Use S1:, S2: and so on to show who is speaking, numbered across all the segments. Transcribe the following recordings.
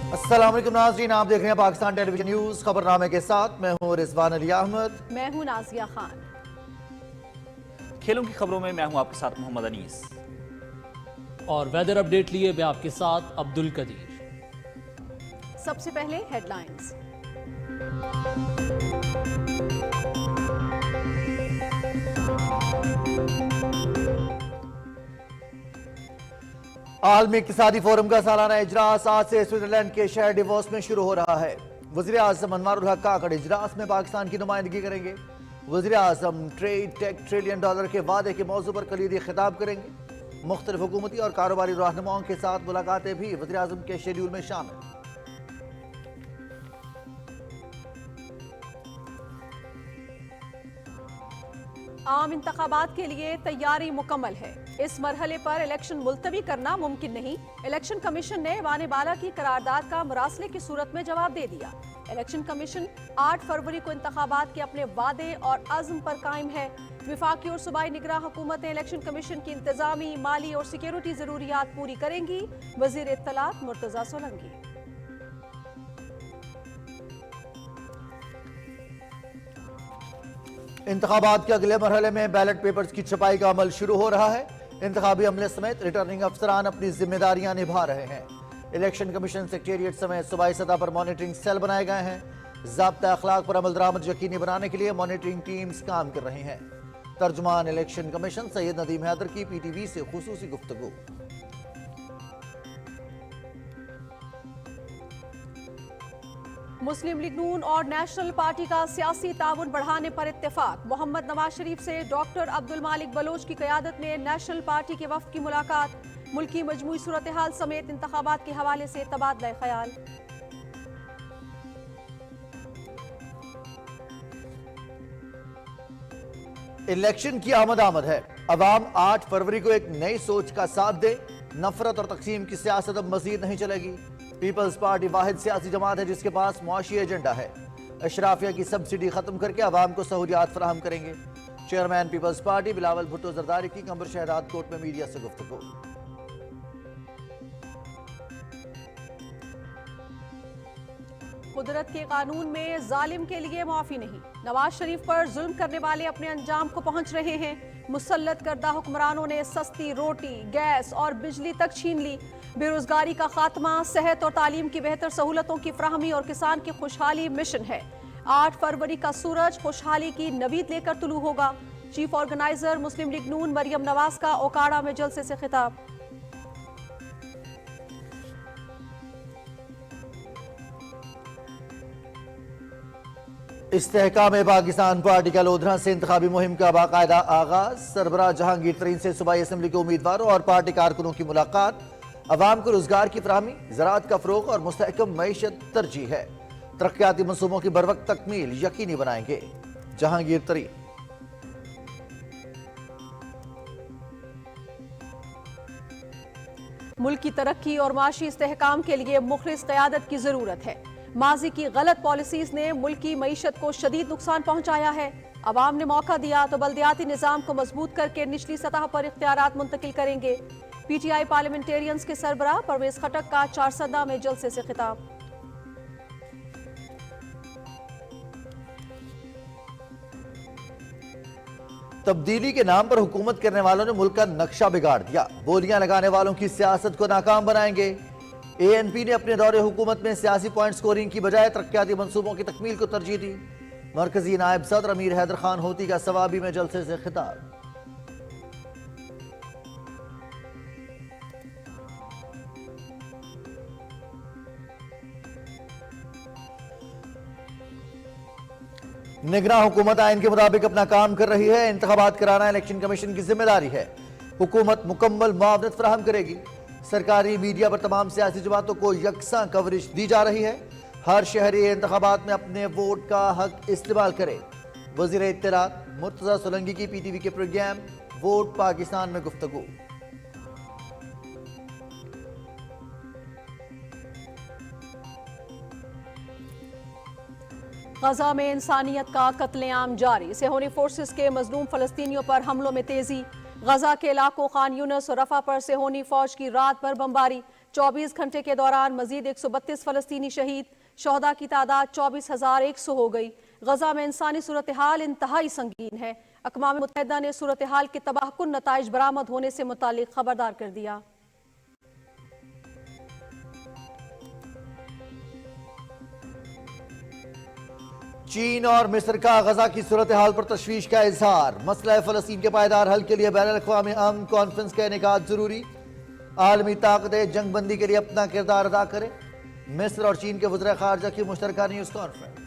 S1: अस्सलाम वालेकुम नाज़रीन, आप देख रहे हैं पाकिस्तान टेलीविजन न्यूज खबरनामे के साथ। मैं हूं रिजवान अली अहमद।
S2: मैं हूं नाजिया खान।
S3: खेलों की खबरों में मैं हूं आपके साथ मोहम्मद अनीस।
S4: और वेदर अपडेट लिए मैं आपके साथ अब्दुल कदीर।
S2: सबसे पहले हेडलाइंस।
S1: आलमी इक़्तिसादी फोरम का सालाना इजलास आज से स्विट्जरलैंड के शहर डिवोस में शुरू हो रहा है। वज़ीर आज़म अनवारुल हक काकड़ इजलास में पाकिस्तान की नुमाइंदगी करेंगे। वज़ीर आज़म ट्रेड टेक $1 ट्रिलियन के वादे के मौजू पर कलीदी खिताब करेंगे। मुख्तलिफ हुकूमती और कारोबारी रहनुमाओं के साथ मुलाकातें भी वज़ीर आज़म के शेड्यूल में शामिल।
S2: आम इंतखाबात के लिए तैयारी मुकम्मल है। इस मरहले पर इलेक्शन मुलतवी करना मुमकिन नहीं। इलेक्शन कमीशन ने वाने बाला की करारदाद का मुरासले की सूरत में जवाब दे दिया। इलेक्शन कमीशन 8 फरवरी को इंतखाबात के अपने वादे और अज़्म पर कायम है। विफाकी और सूबाई निगरां हुकूमतें इलेक्शन कमीशन की इंतजामी, माली और सिक्योरिटी जरूरियात पूरी करेंगी। वजीर इत्तलात मुर्तजा सोलंकी।
S1: इंतखाबात के अगले मरहले में बैलेट पेपर्स की छपाई का अमल शुरू हो रहा है। इंतखाबी अमले समेत रिटर्निंग अफसरान अपनी जिम्मेदारियां निभा रहे हैं। इलेक्शन कमीशन सेक्रेटेरिएट समेत सूबाई सतह पर मॉनिटरिंग सेल बनाए गए हैं। ज़ाब्ता अखलाक पर अमल दरामद यकीनी बनाने के लिए मॉनिटरिंग टीम्स काम कर रही हैं। तर्जुमान इलेक्शन कमीशन सैयद नदीम हैदर की PTV से खुसूसी गुफ्तगू।
S2: मुस्लिम लीग नून और नेशनल पार्टी का सियासी ताउन बढ़ाने पर इत्तेफाक। मोहम्मद नवाज शरीफ से डॉक्टर अब्दुल मालिक बलोच की क़यादत में नेशनल पार्टी के वफ़द की मुलाकात। मुल्की मजमूई सूरत हाल समेत इंतखाबात के हवाले से तबादला ख्याल।
S1: इलेक्शन की आमद है। अवाम 8 फरवरी को एक नई सोच का साथ दे। नफरत और तकसीम की सियासत अब मजीद नहीं चलेगी। पीपल्स पार्टी वाहिद सियासी जमात है जिसके पास मुआशी एजेंडा है। अशराफिया की सब्सिडी खत्म करके अवाम को सहूलियात फराहम करेंगे। Chairman Peoples Party Bilawal Bhutto Zardari की कमर शहदाद कोर्ट में मीडिया से गुफ्तगू।
S2: कुदरत के कानून में जालिम के लिए माफी नहीं। नवाज शरीफ पर जुल्म करने वाले अपने अंजाम को पहुंच रहे हैं। मुसल्लत करदा हुक्मरानों ने सस्ती रोटी, गैस और बिजली तक छीन ली। बेरोजगारी का खात्मा, सेहत और तालीम की बेहतर सहूलतों की फ्राहमी और किसान की खुशहाली मिशन है। 8 फरवरी का सूरज खुशहाली की नवीद लेकर तुलू होगा। चीफ ऑर्गेनाइजर मुस्लिम लीग नून मरियम नवाज का ओकाड़ा में जलसे से खिताब।
S1: इस्तेहकाम पाकिस्तान पार्टी का लोधरा से इंतखाबी मुहिम का बाकायदा आगाज। सरबराह जहांगीर तरीन से सूबाई असम्बली के उम्मीदवारों और पार्टी कारकुनों की मुलाकात। अवाम को रोजगार की फराहमी, ज़राअत का फरोग और मुस्तहकम मईशत तरजीह है। तरक्याती मनसूबों की बरवक्त तकमील यकीनी बनाएंगे। जहांगीर तरीन।
S2: मुल्क की तरक्की और माशी इस्तेहकाम के लिए मुखलिस क़यादत की जरूरत है। माजी की गलत पॉलिसीज ने मुल्क की मईशत को शदीद नुकसान पहुंचाया है। अवाम ने मौका दिया तो बल्दियाती निज़ाम को मजबूत करके निचली सतह पर इख्तियारात मुंतकिल करेंगे। PTI पार्लियामेंटेरियंस के सरबराह परवेज खटक का चारसदा में जलसे से खिताब।
S1: तब्दीली के नाम पर हुकूमत करने वालों ने मुल्क का नक्शा बिगाड़ दिया। बोलियां लगाने वालों की सियासत को नाकाम बनाएंगे। ANP ने अपने दौरे हुकूमत में सियासी पॉइंट स्कोरिंग की बजाय तरक्याती मंसूबों की तकमील को तरजीह दी। मरकजी नायब सदर अमीर हैदर खान होती का सवाबी में जलसे से खिताब। निगरां हुकूमत आइन के मुताबिक अपना काम कर रही है। इंतखाबात कराना इलेक्शन कमीशन की जिम्मेदारी है। हुकूमत मुकम्मल मुआवनत फराहम करेगी। सरकारी मीडिया पर तमाम सियासी जमातों को यकसां कवरेज दी जा रही है। हर शहरी इंतखाबात में अपने वोट का हक इस्तेमाल करे। वज़ीर इत्तलात मुर्तजा सोलंकी की PTV के प्रोग्राम वोट पाकिस्तान में गुफ्तगू।
S2: गजा में इंसानियत का कत्लेआम जारी। सेहोनी फोर्सेस के मजलूम फलस्तीनियों पर हमलों में तेजी। गजा के इलाकों खान यूनस और रफा पर सेहोनी फौज की रात भर बमबारी। 24 घंटे के दौरान मजीद 132 फलस्तीनी शहीद, शहदा की तादाद 24,100 हो गई। गजा में इंसानी सूरत हाल इंतहाई संगीन है। अक़वाम मुत्तहिदा ने सूरत हाल के तबाहकुन नताइज बरामद होने से मुतालिक खबरदार कर दिया।
S1: चीन और मिस्र का गजा की सूरत हाल पर तशवीश का इजहार। मसला फ़लस्तीन के पायदार हल के लिए बैनुल-अक़वामी अमन कॉन्फ्रेंस का इनेकाद जरूरी। आलमी ताकतें जंगबंदी के लिए अपना किरदार अदा करें। मिस्र और चीन के वज़ीर ख़ारजा की मुश्तरका न्यूज़ कॉन्फ्रेंस।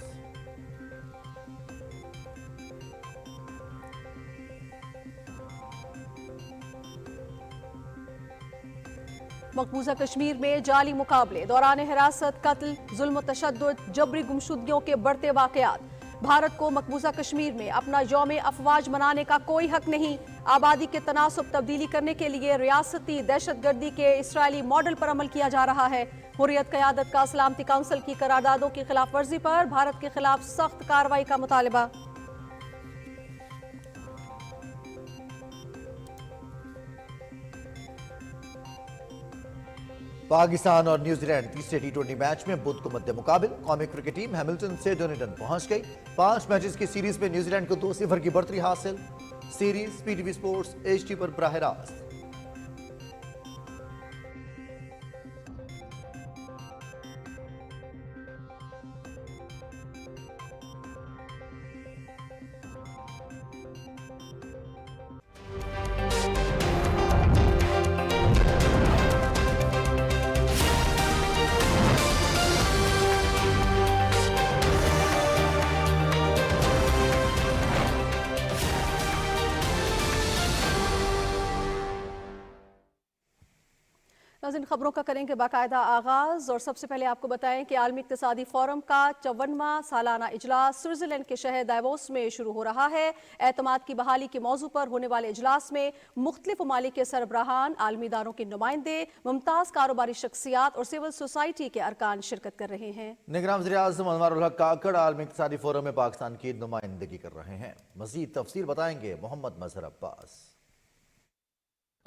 S2: मकबूजा कश्मीर में जाली मुकाबले, दौरान हिरासत, कत्ल, जुल्म, तशद्दुद, जबरी गुमशुदगियों के बढ़ते वाकयात। भारत को मकबूजा कश्मीर में अपना यौम अफवाज मनाने का कोई हक नहीं। आबादी के तनासुब तब्दीली करने के लिए रियासती दहशतगर्दी के इसराइली मॉडल पर अमल किया जा रहा है। हुर्रियत क़यादत का सलामती काउंसिल की करारदादों की खिलाफ वर्जी पर भारत के खिलाफ सख्त कार्रवाई का मुतालबा।
S1: पाकिस्तान और न्यूजीलैंड तीसरे टी20 मैच में बुध को मध्य मुकाबिल। कौमी क्रिकेट टीम हैमिल्टन से डोनेटन पहुंच गई। 5 मैचेस की सीरीज में न्यूजीलैंड को 2-0 की बढ़तरी हासिल। सीरीज पीटीवी स्पोर्ट्स एचडी पर बराह रास्त।
S2: नाज़रीन, खबरों का करेंगे बाकायदा आगाज और सबसे पहले आपको बताएं कि आलमी इक़्तिसादी फोरम का 54वां सालाना इजलास स्विट्जरलैंड के शहर दावोस में शुरू हो रहा है। एतमाद की बहाली के मौजू पर होने वाले इजलास में मुख्तलिफ ममालिक के सरबराहान, आलमी इदारों के नुमाइंदे, मुमताज़ कारोबारी शख्सियात और सिविल सोसाइटी के अरकान शिरकत कर रहे हैं।
S1: निगरान वज़ीर आज़म अनवारुल हक काकड़ आलमी इक़्तिसादी फोरम में पाकिस्तान की नुमाइंदगी कर रहे हैं। मज़ीद तफसील बताएंगे मोहम्मद मज़हर अब्बास।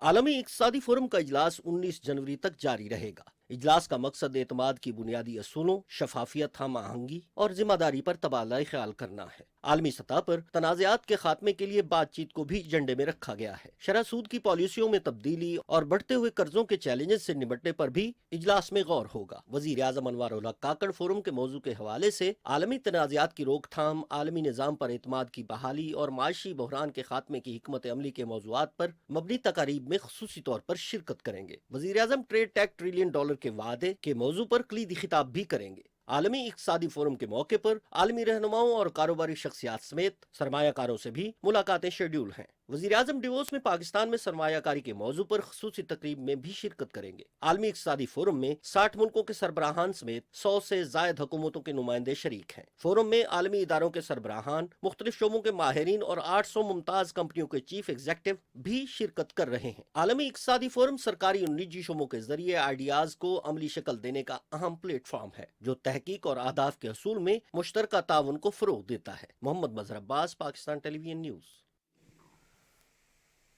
S5: आलमी इक़्तिसादी फोरम का इजलास 19 जनवरी तक जारी रहेगा। इजलास का मकसद एतमाद की बुनियादी असूलों, शफाफियत, हम आहंगी और जिम्मेदारी पर तबादला ख्याल करना है। आलमी सतह पर तनाज़ात के खात्मे के लिए बातचीत को भी एजेंडे में रखा गया है। शरह सूद की पॉलिसियों में तब्दीली और बढ़ते हुए कर्जों के चैलेंजेस से निपटने पर भी इजलास में गौर होगा। वज़ीर आज़म अनवारुल हक काकड़ फोरम के मौजू के हवाले से आलमी तनाज़ात की रोकथाम, आलमी निज़ाम पर एतमाद की बहाली और माशी बहरान के खात्मे की हिकमत अमली के मौज़ूआत पर मबनी तकारीब में ख़ुसूसी तौर पर शिरकत करेंगे। वज़ीर आज़म ट्रेड टैक्स $1 ट्रिलियन के वादे के मौजू पर कलीदी खिताब भी करेंगे। आलमी इक़्तिसादी फोरम के मौके पर आलमी रहनुमाओं और कारोबारी शख्सियात समेत सरमायाकारों से भी मुलाकातें शेड्यूल हैं। वज़ीर आज़म डिवोस में पाकिस्तान में सरमायाकारी के मौजू पर ख़ुसूसी तकरीब में भी शिरकत करेंगे। आलमी इक़्तिसादी फोरम में 60 मुल्कों के सरबराहान समेत 100 से ज़ायद हुकूमतों के नुमाइंदे शरीक हैं। फोरम में आलमी इदारों के सरबराहान, मुख्तलिफ शोबों के माहिरीन और 800 मुमताज़ कंपनियों के चीफ एग्जेक्टिव भी शिरकत कर रहे हैं। आलमी इक़्तिसादी फोरम सरकारी और निजी शोबों के जरिए आइडियाज़ को अमली शक्ल देने का अहम प्लेटफॉर्म है, जो तहकीक और अहदाफ के असूल में मुश्तरका ताउन को फ़रोग़ देता है। Muhammad Mazhar Abbas, Pakistan Television News.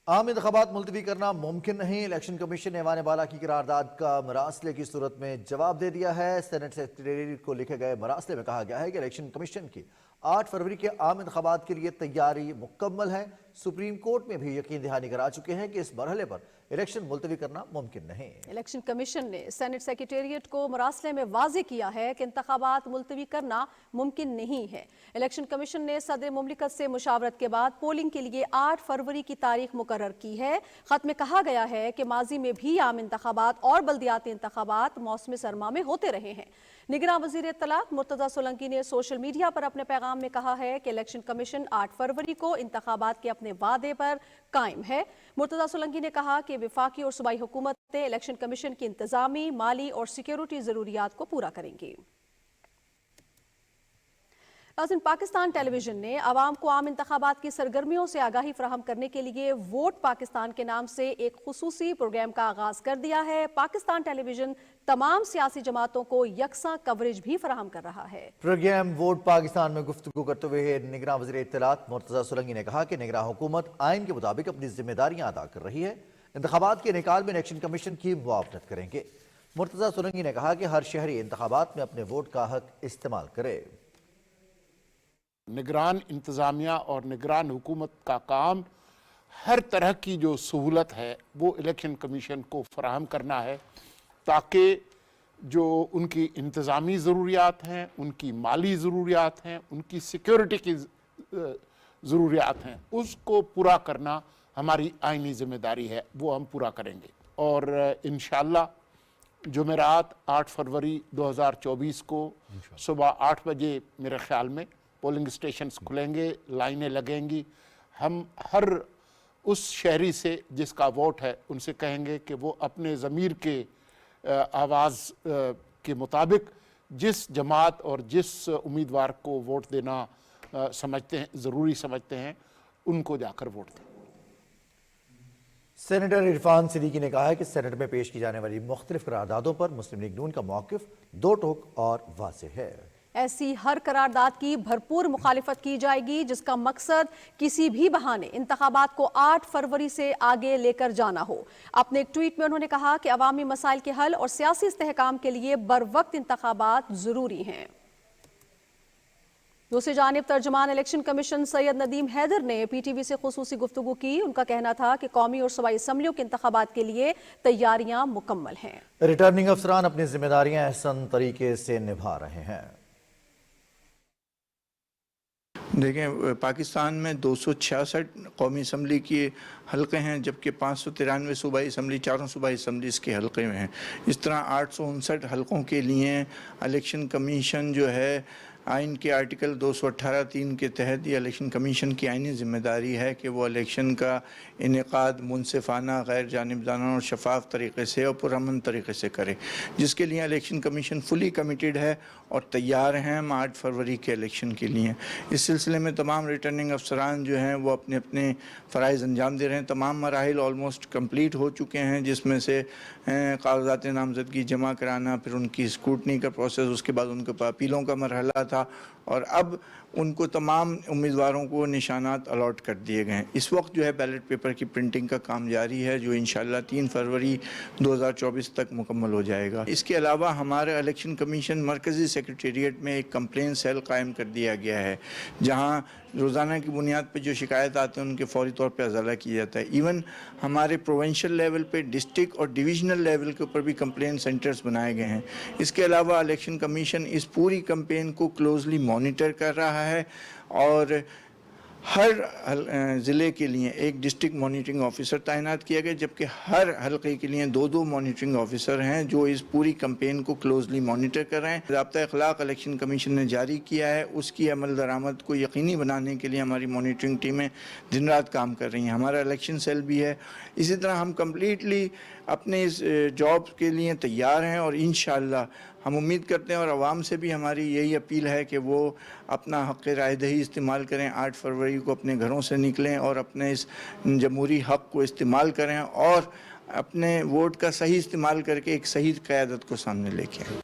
S1: आम इंतखाबात मुलतवी करना मुमकिन नहीं। इलेक्शन कमीशन ने ऐवान बाला की करारदाद का मरासले की सूरत में जवाब दे दिया है। सेनेट सेक्रेटेरिएट को लिखे गए मरासले में कहा गया है कि इलेक्शन कमीशन की 8 फरवरी के आम इंतखाबात के लिए तैयारी मुकम्मल है। सुप्रीम कोर्ट में भी यकीन दहानी करा चुके हैं कि इस मरहले पर इलेक्शन मुलतवी करना मुमकिन नहीं।
S2: इलेक्शन कमीशन ने सेनेट सेक्रेटेरिएट को मरासले में वाज़ेह किया है कि इंतखाबात मुलतवी करना मुमकिन नहीं है। इलेक्शन कमीशन ने सदर मुमलिकत से मुशावरत के बाद पोलिंग के लिए 8 फरवरी की तारीख मुकर्रर की है। खत में कहा गया है कि माजी में भी आम इंतखाबात और बल्दियाती इंतखाबात मौसम सरमा में होते रहे हैं। निगरान वज़ीर इत्तलात मुर्तज़ा सोलंकी ने सोशल मीडिया पर अपने पैगाम में कहा है कि इलेक्शन कमीशन 8 फरवरी को इंतखाबात के अपने वादे पर कायम है। मुर्तज़ा सोलंकी ने कहा कि वफाकी और सूबाई हुकूमतें इलेक्शन कमीशन की इंतजामी, माली और सिक्योरिटी ज़रूरियात को पूरा करेंगी। नाज़रीन, पाकिस्तान टेलीविजन ने आवाम को आम इंतखाबात की सरगर्मियों से आगाही फराहम करने के लिए वोट पाकिस्तान के नाम से एक खुसूसी प्रोग्राम का आगाज कर दिया है। पाकिस्तान टेलीविजन तमाम सियासी जमातों को यकसा कवरेज भी फराहम कर रहा है।
S1: प्रोग्राम वोट पाकिस्तान में गुफ्तगू करते हुए निगरान वज़ीर इत्तलात मुर्तज़ा सोलंकी ने कहा कि निगरान हुकूमत आइन के मुताबिक अपनी जिम्मेदारियां अदा कर रही है। इंतखाबात के निकाल में इलेक्शन कमीशन की मुआवनत करेंगे। मुर्तज़ा सुरंगी ने कहा कि हर शहरी इंतखाबात में अपने वोट का हक इस्तेमाल करे।
S6: निगरान इंतज़ामिया और निगरान हुकूमत का काम हर तरह की जो सहूलत है वो इलेक्शन कमीशन को फराहम करना है, ताकि जो उनकी इंतज़ामी ज़रूरियात हैं, उनकी माली ज़रूरियात हैं, उनकी सिक्योरिटी की ज़रूरियात हैं, उसको पूरा करना हमारी आइनी ज़िम्मेदारी है, वो हम पूरा करेंगे। और इंशाअल्लाह जुमेरात 8 फरवरी 2024 को सुबह 8 बजे मेरे ख्याल में पोलिंग स्टेशंस खुलेंगे, लाइनें लगेंगी। हम हर उस शहरी से जिसका वोट है उनसे कहेंगे कि वो अपने ज़मीर के आवाज़ के मुताबिक जिस जमात और जिस उम्मीदवार को वोट देना समझते हैं, ज़रूरी समझते हैं, उनको जाकर वोट दें।
S1: सेनेटर इरफान सिद्दीकी ने कहा है कि सेनेट में पेश की जाने वाली मुख्तलिफ करारदादों पर मुस्लिम लीग नून का मौक़िफ़ दो टोक और वाज़ेह है।
S2: ऐसी हर करारदाद की भरपूर मुखालिफत की जाएगी जिसका मकसद किसी भी बहाने इंतखाबात को 8 फरवरी से आगे लेकर जाना हो। अपने एक ट्वीट में उन्होंने कहा कि अवामी मसाइल के हल और सियासी इस्तेहकाम के लिए बरवक्त इंतखाबात जरूरी हैं। दूसरी जानिब तर्जुमान इलेक्शन कमीशन सैयद नदीम हैदर ने PTV से खुसूसी गुफ्तगू की। उनका कहना था कि कौमी और सूबाई असम्बलियों के इंतखाबात के लिए तैयारियां मुकम्मल हैं।
S1: रिटर्निंग अफसरान अपनी जिम्मेदारियां अहसन तरीके से निभा रहे हैं।
S7: देखें, पाकिस्तान में 266 कौमी असम्बली के हलक़े हैं, जबकि 593 सूबाई असम्बली, चारों सूबाई असम्बलीज़ के हलक़े में हैं। इस तरह 859 हलक़ों के लिए इलेक्शन कमीशन जो है आइन के आर्टिकल 218(3) के तहत ये इलेक्शन कमीशन की आइनी ज़िम्मेदारी है कि वो इलेक्शन का इनेकाद मुनसिफाना, गैर जानिबदाना और शफाफ तरीक़े से और पुरअमन तरीक़े से करे, जिसके लिए इलेक्शन कमीशन फुली कमिटेड है और तैयार हैं हम 8 फरवरी के इलेक्शन के लिए। इस सिलसिले में तमाम रिटर्निंग अफसरान जो हैं वो अपने अपने फ़राइज़ अंजाम दे रहे हैं। तमाम मराहिल ऑलमोस्ट कंप्लीट हो चुके हैं, जिसमें से कागज़ात नामज़दगी जमा कराना, फिर उनकी स्क्रूटनी का प्रोसेस, उसके बाद उनके अपीलों का मरहला था, और अब उनको तमाम उम्मीदवारों को निशानात अलॉट कर दिए गए हैं। इस वक्त जो है बैलेट पेपर की प्रिंटिंग का काम जारी है, जो इंशाअल्लाह 3 फरवरी 2024 तक मुकम्मल हो जाएगा। इसके अलावा हमारे इलेक्शन कमीशन मरकज़ी सेक्रेटेरिएट में एक कंप्लेंट सेल कायम कर दिया गया है, जहां रोज़ाना की बुनियाद पर जो शिकायत आते हैं उनके फ़ौरी तौर पर अज़ला किया जाता है। इवन हमारे प्रोविंशियल लेवल पे, डिस्ट्रिक्ट और डिविजनल लेवल के ऊपर भी कंप्लेंट सेंटर्स बनाए गए हैं। इसके अलावा इलेक्शन कमीशन इस पूरी कैंपेन को क्लोजली मॉनिटर कर रहा है और हर ज़िले के लिए एक डिस्ट्रिक्ट मॉनिटरिंग ऑफिसर तैनात किया गया, जबकि हर हलके के लिए 2-2 मॉनिटरिंग ऑफिसर हैं जो इस पूरी कैंपेन को क्लोजली मॉनिटर कर रहे हैं। ज़ाब्ता अखलाक इलेक्शन कमीशन ने जारी किया है, उसकी अमल दरामद को यकीनी बनाने के लिए हमारी मॉनिटरिंग टीमें दिन रात काम कर रही हैं। हमारा इलेक्शन सेल भी है। इसी तरह हम कम्प्लीटली अपने इस जॉब के लिए तैयार हैं और इंशाअल्लाह हम उम्मीद करते हैं, और आवाम से भी हमारी यही अपील है कि वो अपना हक़ राय दही इस्तेमाल करें, 8 फरवरी को अपने घरों से निकलें और अपने इस जमहूरी हक़ को इस्तेमाल करें और अपने वोट का सही इस्तेमाल करके एक सही क़यादत को सामने लेके आएं।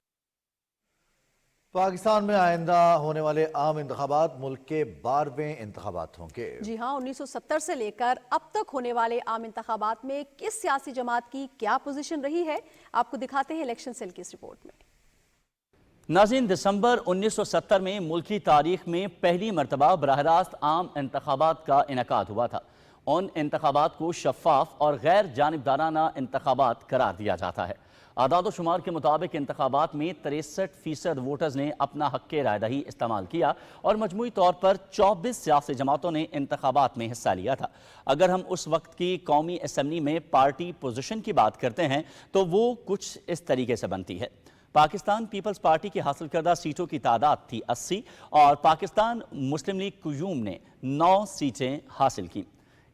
S1: पाकिस्तान में आइंदा होने वाले आम इंतखाबात मुल्क के 12वें इंतखाबात होंगे।
S2: जी हाँ, 1970 से लेकर अब तक होने वाले आम इंतखाबात में किस सियासी जमात की क्या पोजीशन रही है, आपको दिखाते हैं इलेक्शन सेल की इस रिपोर्ट में।
S3: नाज़रीन, दिसंबर 1970 में मुल्की तारीख में पहली मरतबा बराह रास्त आम इंतखाबात का इनेकाद हुआ था। उन इंतखाबात को शफाफ और गैर जानिबदाराना इंतखाबात करार दिया जाता है। आदाद शुमार के मुताबिक इंतखाबात में 63% वोटर्स ने अपना हक़ राय दही इस्तेमाल किया और मजमूई तौर पर 24 सियासी जमातों ने इंतखाबात में हिस्सा लिया था। अगर हम उस वक्त की कौमी असम्बली में पार्टी पोजीशन की बात करते हैं तो वो कुछ इस तरीके से बनती है। पाकिस्तान पीपल्स पार्टी की हासिल करदा सीटों की तादाद थी 80 और पाकिस्तान मुस्लिम लीग क्यूम ने 9 सीटें हासिल की।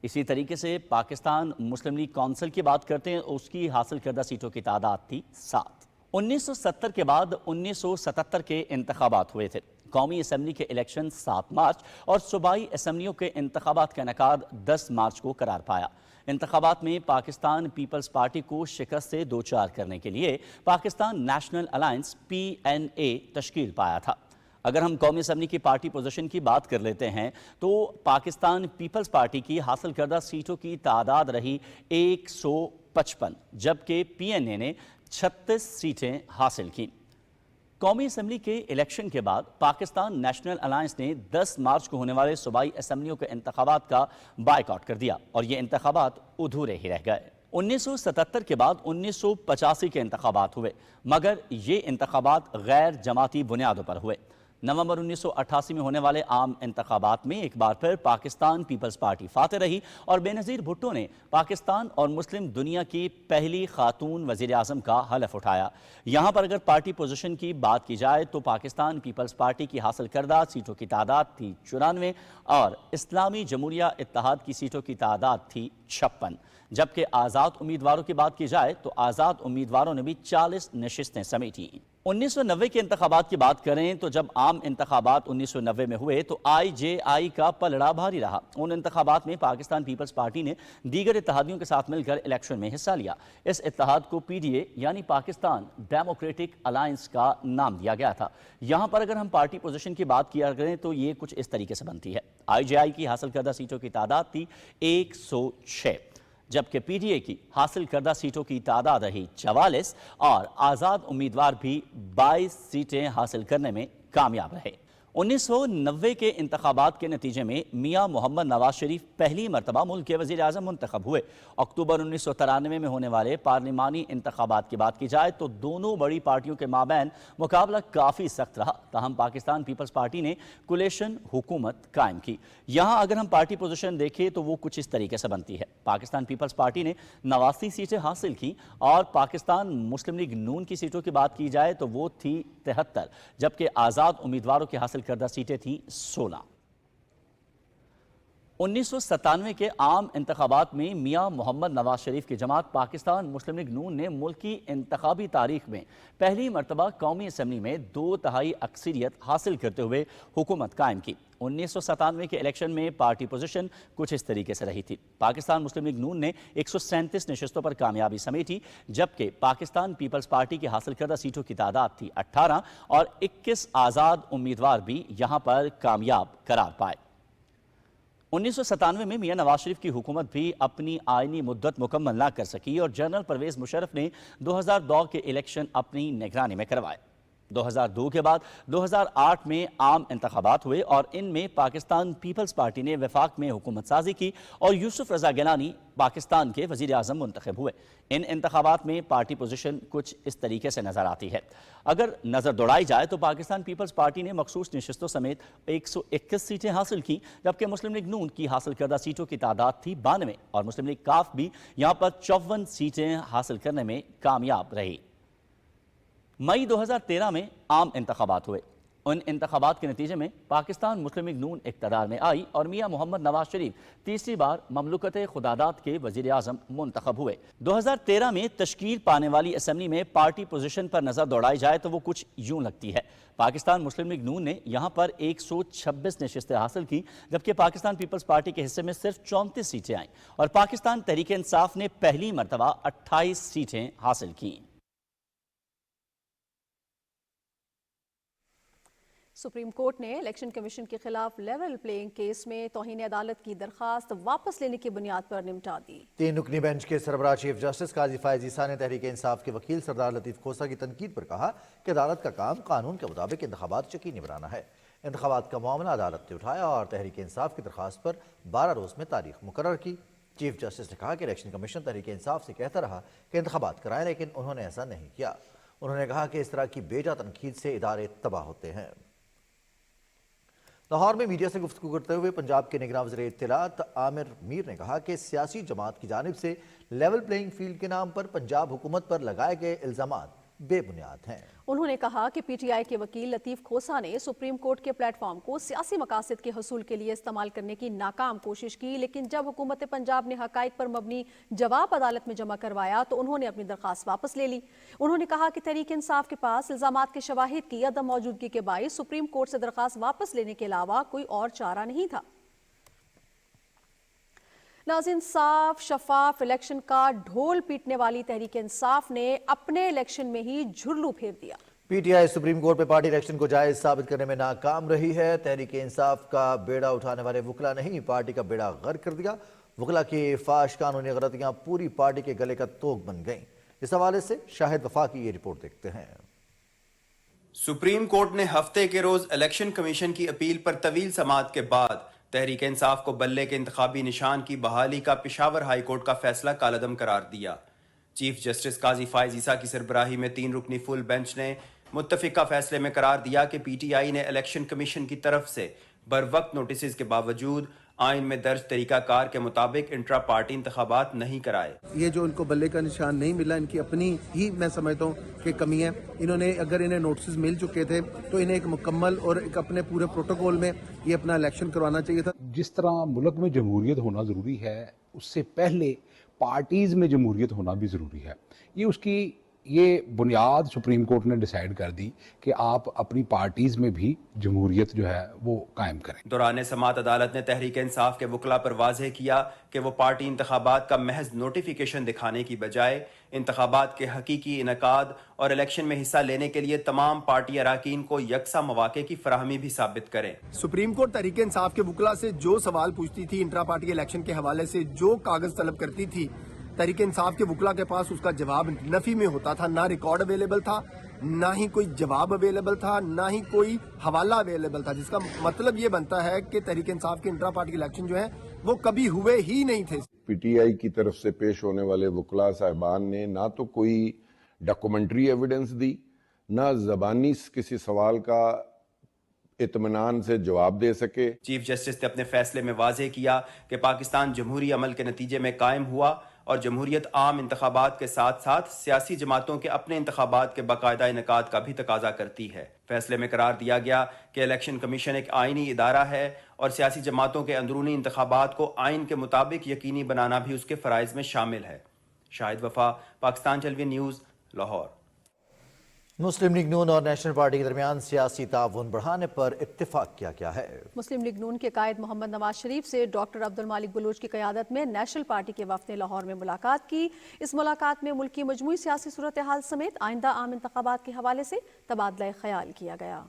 S3: इसी तरीके से पाकिस्तान मुस्लिम लीग कौंसिल की बात करते हैं, उसकी हासिल करदा सीटों की तादाद थी 7। 1970 के बाद 1977 के इंतखाबात हुए थे। कौमी असम्बली के इलेक्शन 7 मार्च और सूबाई असम्बलियों के इंतखाबात का इनेकाद 10 मार्च को करार पाया। इंतखाबात में पाकिस्तान पीपल्स पार्टी को शिकस्त से दो चार करने के लिए पाकिस्तान नेशनल अलायंस PNA तश्कील पाया था। अगर हम कौमी असम्बली की पार्टी पोजीशन की बात कर लेते हैं तो पाकिस्तान पीपल्स पार्टी की हासिल करदा सीटों की तादाद रही 155, जबकि PNA ने 36 सीटें हासिल की। कौमी असम्बली के इलेक्शन के बाद पाकिस्तान नेशनल अलायंस ने 10 मार्च को होने वाले सूबाई असम्बलियों के इंतखाबात का बायकॉट कर दिया और ये इंतखाबात अधूरे ही रह गए। 1977 के बाद 1985 के इंतखाबात हुए, मगर ये इंतखाबात गैर जमाती बुनियादों पर हुए। नवंबर 1988 में होने वाले आम इंतखाबात में एक बार फिर पाकिस्तान पीपल्स पार्टी फातेह रही और बेनज़ीर भुट्टो ने पाकिस्तान और मुस्लिम दुनिया की पहली खातून वज़ीर आज़म का हलफ उठाया। यहाँ पर अगर पार्टी पोजीशन की बात की जाए तो पाकिस्तान पीपल्स पार्टी की हासिल करदा सीटों की तादाद थी 94 और इस्लामी जमहूरिया इत्तेहाद की सीटों की तादाद थी 56, जबकि आज़ाद उम्मीदवारों की बात की जाए तो आज़ाद उम्मीदवारों ने भी 40 नशिस्तें समेटी। 1990 के इंतखाबात की बात करें तो जब आम इंतखाबात 1990 में हुए तो IJI का पलड़ा भारी रहा। उन इंतखाबात में पाकिस्तान पीपल्स पार्टी ने दीगर इत्तेहादियों के साथ मिलकर इलेक्शन में हिस्सा लिया। इस इत्तेहाद को PDA यानी पाकिस्तान डेमोक्रेटिक अलायंस का नाम दिया गया था। यहाँ पर अगर हम पार्टी पोजीशन की बात किया करें तो ये कुछ इस तरीके से बनती है। IJI की हासिल करदा सीटों की तादाद थी 106, जबकि PDA की हासिल करदा सीटों की तादाद रही 44 और आज़ाद उम्मीदवार भी 22 सीटें हासिल करने में कामयाब रहे। 1990 के इंतखाबात के नतीजे में मियाँ मोहम्मद नवाज शरीफ पहली मरतबा मुल्क के वज़ीर आज़म मुंतखब हुए। अक्टूबर 1993 में होने वाले पार्लिमानी इंतखाबात की बात की जाए तो दोनों बड़ी पार्टियों के माबैन मुकाबला काफ़ी सख्त रहा, ताहम पाकिस्तान पीपल्स पार्टी ने कोलिशन हुकूमत कायम की। यहाँ अगर हम पार्टी पोजीशन देखें तो वो कुछ इस तरीके से बनती है। पाकिस्तान पीपल्स पार्टी ने 89 सीटें हासिल की और पाकिस्तान मुस्लिम लीग नून की सीटों की बात की जाए तो वो थी 73, जबकि आज़ाद उम्मीदवारों की हासिल करदा सीटें थी 16। 1997 के आम इंतखाबात में मियाँ मोहम्मद नवाज शरीफ की जमात पाकिस्तान मुस्लिम लीग नून ने मुल्क की इंतखाबी तारीख में पहली मरतबा कौमी असम्बली में 2/3 अक्सरियत हासिल करते हुए हुकूमत कायम की। 1997 के इलेक्शन में पार्टी पोजीशन कुछ इस तरीके से रही थी। पाकिस्तान मुस्लिम लीग नून ने 137 नशिस्तों पर कामयाबी समेटी, जबकि पाकिस्तान पीपल्स पार्टी की हासिल करदा सीटों की तादाद थी 18 और 21 आज़ाद उम्मीदवार भी यहाँ पर कामयाब करार पाए। 1997 में मियाँ नवाज शरीफ की हुकूमत भी अपनी आइनी मुद्दत मुकम्मल ना कर सकी और जनरल परवेज़ मुशर्रफ ने 2002 के इलेक्शन अपनी निगरानी में करवाए। 2002 के बाद 2008 में आम इंतखाबात हुए और इनमें पाकिस्तान पीपल्स पार्टी ने वफाक में हुकूमत साजी की और यूसुफ रजा गिलानी पाकिस्तान के वज़ीर आज़म मुंतखब हुए। इन इंतखाबात में पार्टी पोजीशन कुछ इस तरीके से नज़र आती है। अगर नज़र दौड़ाई जाए तो पाकिस्तान पीपल्स पार्टी ने मखसूस नशिस्तों समेत 121 सीटें हासिल की, जबकि मुस्लिम लीग नून की हासिल करदा सीटों की तादाद थी 92 और मुस्लिम लीग काफ भी यहाँ पर 54 सीटें हासिल करने में कामयाब रही। मई 2013 में आम इंतखाबात हुए। उन इंतखाबात के नतीजे में पाकिस्तान मुस्लिम लीग नून इक़्तिदार में आई और मियाँ मोहम्मद नवाज शरीफ तीसरी बार ममलुकत खुदादात के वज़ीर आज़म मुंतखब हुए। 2013 में तश्कील पाने वाली असम्बली में पार्टी पोजीशन पर नज़र दौड़ाई जाए तो वो कुछ यूं लगती है। पाकिस्तान मुस्लिम लीग नून ने यहाँ पर 126 नशिस्तें हासिल की, जबकि पाकिस्तान पीपल्स पार्टी के हिस्से में सिर्फ 34 सीटें आईं और पाकिस्तान तहरीक इंसाफ ने पहली मरतबा 28 सीटें हासिल की।
S2: सुप्रीम कोर्ट ने इलेक्शन कमीशन के खिलाफ लेवल प्लेइंग केस में तौहीन अदालत की दरखास्त वापस लेने की बुनियाद पर निपटा दी।
S1: 3 रुकनी बेंच के सरबराह चीफ जस्टिस काजी फायज ईसा ने तहरीक इंसाफ के वकील सरदार लतीफ खोसा की तनकीद पर कहा कि अदालत का काम कानून के मुताबिक इंतखाबात यकीनी बनाना है। इंतखाबात का मामला अदालत ने उठाया और तहरीक इंसाफ की दरखास्त पर 12 रोज में तारीख मुकर्रर की। चीफ जस्टिस ने कहा कि इलेक्शन कमीशन तहरीक इंसाफ से कहता रहा कि इंतखाबात कराएं, लेकिन उन्होंने ऐसा नहीं किया। उन्होंने कहा कि इस तरह की बेजा तनकीद से इदारे तबाह होते हैं। लाहौर में मीडिया से गुफ्तगू करते हुए पंजाब के निगरान वज़ीर इत्तलात आमिर मीर ने कहा कि सियासी जमात की जानिब से लेवल प्लेइंग फील्ड के नाम पर पंजाब हुकूमत पर लगाए गए इल्ज़ामात बेबुनियाद हैं।
S2: उन्होंने कहा कि PTI के वकील लतीफ खोसा ने सुप्रीम कोर्ट के प्लेटफॉर्म को सियासी मकासद के हसूल के लिए इस्तेमाल करने की नाकाम कोशिश की, लेकिन जब हुकूमत पंजाब ने हकाइक पर मबनी जवाब अदालत में जमा करवाया तो उन्होंने अपनी दरखास्त वापस ले ली। उन्होंने कहा कि तहरीक इंसाफ के पास इल्जामात के शवाहिद की अदम मौजूदगी के बाइस सुप्रीम कोर्ट से दरखास्त वापस लेने के अलावा कोई और चारा नहीं था। नाज़रीन, साफ शफाफ इलेक्शन का ढोल पीटने वाली तहरीक इंसाफ ने अपने इलेक्शन में ही झुर्लू फेर दिया।
S1: PTI सुप्रीम कोर्ट में पार्टी इलेक्शन को जायज साबित करने में नाकाम रही है। तहरीक इंसाफ का बेड़ा उठाने वाले वकला नहीं, पार्टी का बेड़ा गर्क कर दिया। वकला की फाश कानूनी गलतियां पूरी पार्टी के गले का तोग बन गईं। इस हवाले से शाहिद वफा की ये रिपोर्ट देखते हैं।
S8: सुप्रीम कोर्ट ने हफ्ते के रोज इलेक्शन कमीशन की अपील पर तवील समाअत के बाद तहरीक इंसाफ को बल्ले के इंतखाबी निशान की बहाली का पेशावर हाई कोर्ट का फैसला कालअदम करार दिया। चीफ जस्टिस काजी फायज ईसा की सरबराही में 3 रुकनी फुल बेंच ने मुत्तफिका फैसले में करार दिया कि पीटीआई ने इलेक्शन कमीशन की तरफ से बरवक्त नोटिस के बावजूद आइन में दर्ज तरीकाकार के मुताबिक इंट्रा पार्टी इंतखाबात नहीं कराए।
S9: ये जो इनको बल्ले का निशान नहीं मिला, इनकी अपनी ही मैं समझता हूँ कि कमी है। इन्होंने अगर इन्हें नोटिस मिल चुके थे तो इन्हें एक मुकम्मल और एक अपने पूरे प्रोटोकॉल में ये अपना इलेक्शन करवाना चाहिए था।
S10: जिस तरह मुल्क में जमहूरियत होना ज़रूरी है, उससे पहले पार्टीज़ में जमहूरियत होना भी ज़रूरी है। ये बुनियाद सुप्रीम कोर्ट ने डिसाइड कर दी कि आप अपनी पार्टीज़ में भी जमहूरियत जो है वो कायम करें।
S8: दौरान समाअत अदालत ने तहरीक इंसाफ के वकला पर वाज़ेह किया कि वो पार्टी इंतखाबात का महज नोटिफिकेशन दिखाने की बजाय इंतखाबात के हकीकी इनकाद और इलेक्शन में हिस्सा लेने के लिए तमाम पार्टी अराकीन को यकसा मौके की फराहमी भी साबित करें।
S9: सुप्रीम कोर्ट तहरीक इंसाफ के वकला से जो सवाल पूछती थी, इंट्रा पार्टी इलेक्शन के हवाले से जो कागज तलब करती थी, तहरीक इंसाफ के वकला के पास उसका जवाब नफी में होता था। ना रिकॉर्ड अवेलेबल था, ना ही कोई जवाब अवेलेबल था, ना ही कोई हवाला अवेलेबल था, जिसका मतलब ये बनता है कि तहरीक इंसाफ के इंट्रा पार्टी इलेक्शन जो है वो कभी हुए ही नहीं थे।
S11: पीटीआई की तरफ से पेश होने वाले वकला साहिबान ने ना तो कोई डॉक्यूमेंट्री एविडेंस दी, ना ज़बानी किसी सवाल का इत्मीनान से जवाब दे सके।
S8: चीफ जस्टिस ने अपने फैसले में वाज़ेह किया कि पाकिस्तान जमहूरी अमल के नतीजे में कायम हुआ और जमहूरियत आम इंतखाबात के साथ साथ सियासी जमातों के अपने इंतखाबात के बाकायदा इनकाद का भी तकाजा करती है। फैसले में करार दिया गया कि इलेक्शन कमीशन एक आइनी इदारा है और सियासी जमातों के अंदरूनी इंतखाबात को आइन के मुताबिक यकीनी बनाना भी उसके फ़राइज़ में शामिल है। शाहिद वफा, पाकिस्तान टेलीविजन न्यूज़, लाहौर।
S1: मुस्लिम लीग नून और नेशनल पार्टी के दरमियान सियासी ताउन बढ़ाने पर इत्तेफाक किया गया है। मुस्लिम लीग नून के कायद मोहम्मद नवाज शरीफ से डॉक्टर अब्दुल मालिक बलूच की क़यादत में नेशनल पार्टी के वफ़द ने लाहौर में मुलाकात की। इस मुलाकात में मुल्क की मजमूई सियासी सूरत हाल समेत आइंदा आम इंतखाबात के हवाले से तबादला ख्याल किया गया।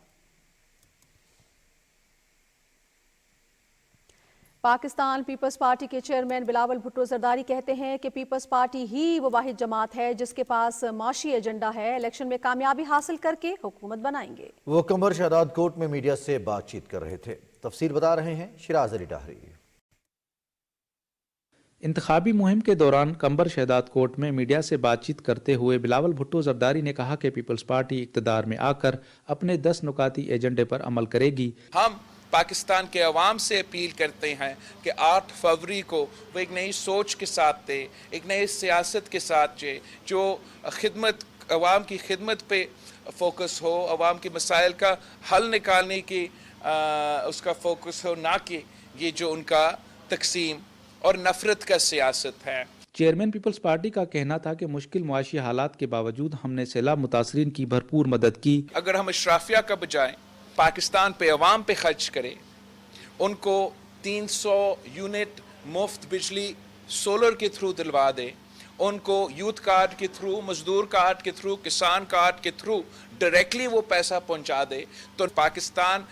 S1: पाकिस्तान पीपल्स पार्टी के चेयरमैन बिलावल भुट्टो जरदारी कहते हैं कि पीपल्स पार्टी ही वो वाहिद जमात है जिसके पास माशी एजेंडा है। इलेक्शन में कामयाबी हासिल करके हुकूमत बनाएंगे। वो कंबर शहदाद कोर्ट में मीडिया से बातचीत कर रहे थे। तफसील बता रहे हैं शिराज अली डाहरी।
S12: इंतखाबी मुहिम के दौरान कंबर शहदाद कोर्ट में मीडिया से बातचीत करते हुए बिलावल भुट्टो जरदारी ने कहा कि पीपल्स पार्टी इक़्तिदार में आकर अपने 10 नुकाती एजेंडे पर अमल करेगी।
S13: हम पाकिस्तान के अवाम से अपील करते हैं कि 8 फरवरी को वो एक नई सोच के साथ थे, एक नई सियासत के साथ जो खिदमत अवाम की खिदमत पे फोकस हो, अवाम के मसाइल का हल निकालने की उसका फोकस हो, ना कि ये जो उनका तकसीम और नफरत का सियासत है।
S12: चेयरमैन पीपल्स पार्टी का कहना था कि मुश्किल मुआशी हालात के बावजूद हमने सैलाब मुतासरीन की भरपूर मदद की।
S13: अगर हम अशराफिया का बजाय पाकिस्तान पे अवाम पे खर्च करें, उनको 300 यूनिट मुफ्त बिजली सोलर के थ्रू दिलवा दें, उनको यूथ कार्ड के थ्रू, मजदूर कार्ड के थ्रू, किसान कार्ड के थ्रू डायरेक्टली वो पैसा पहुंचा दे, तो पाकिस्तान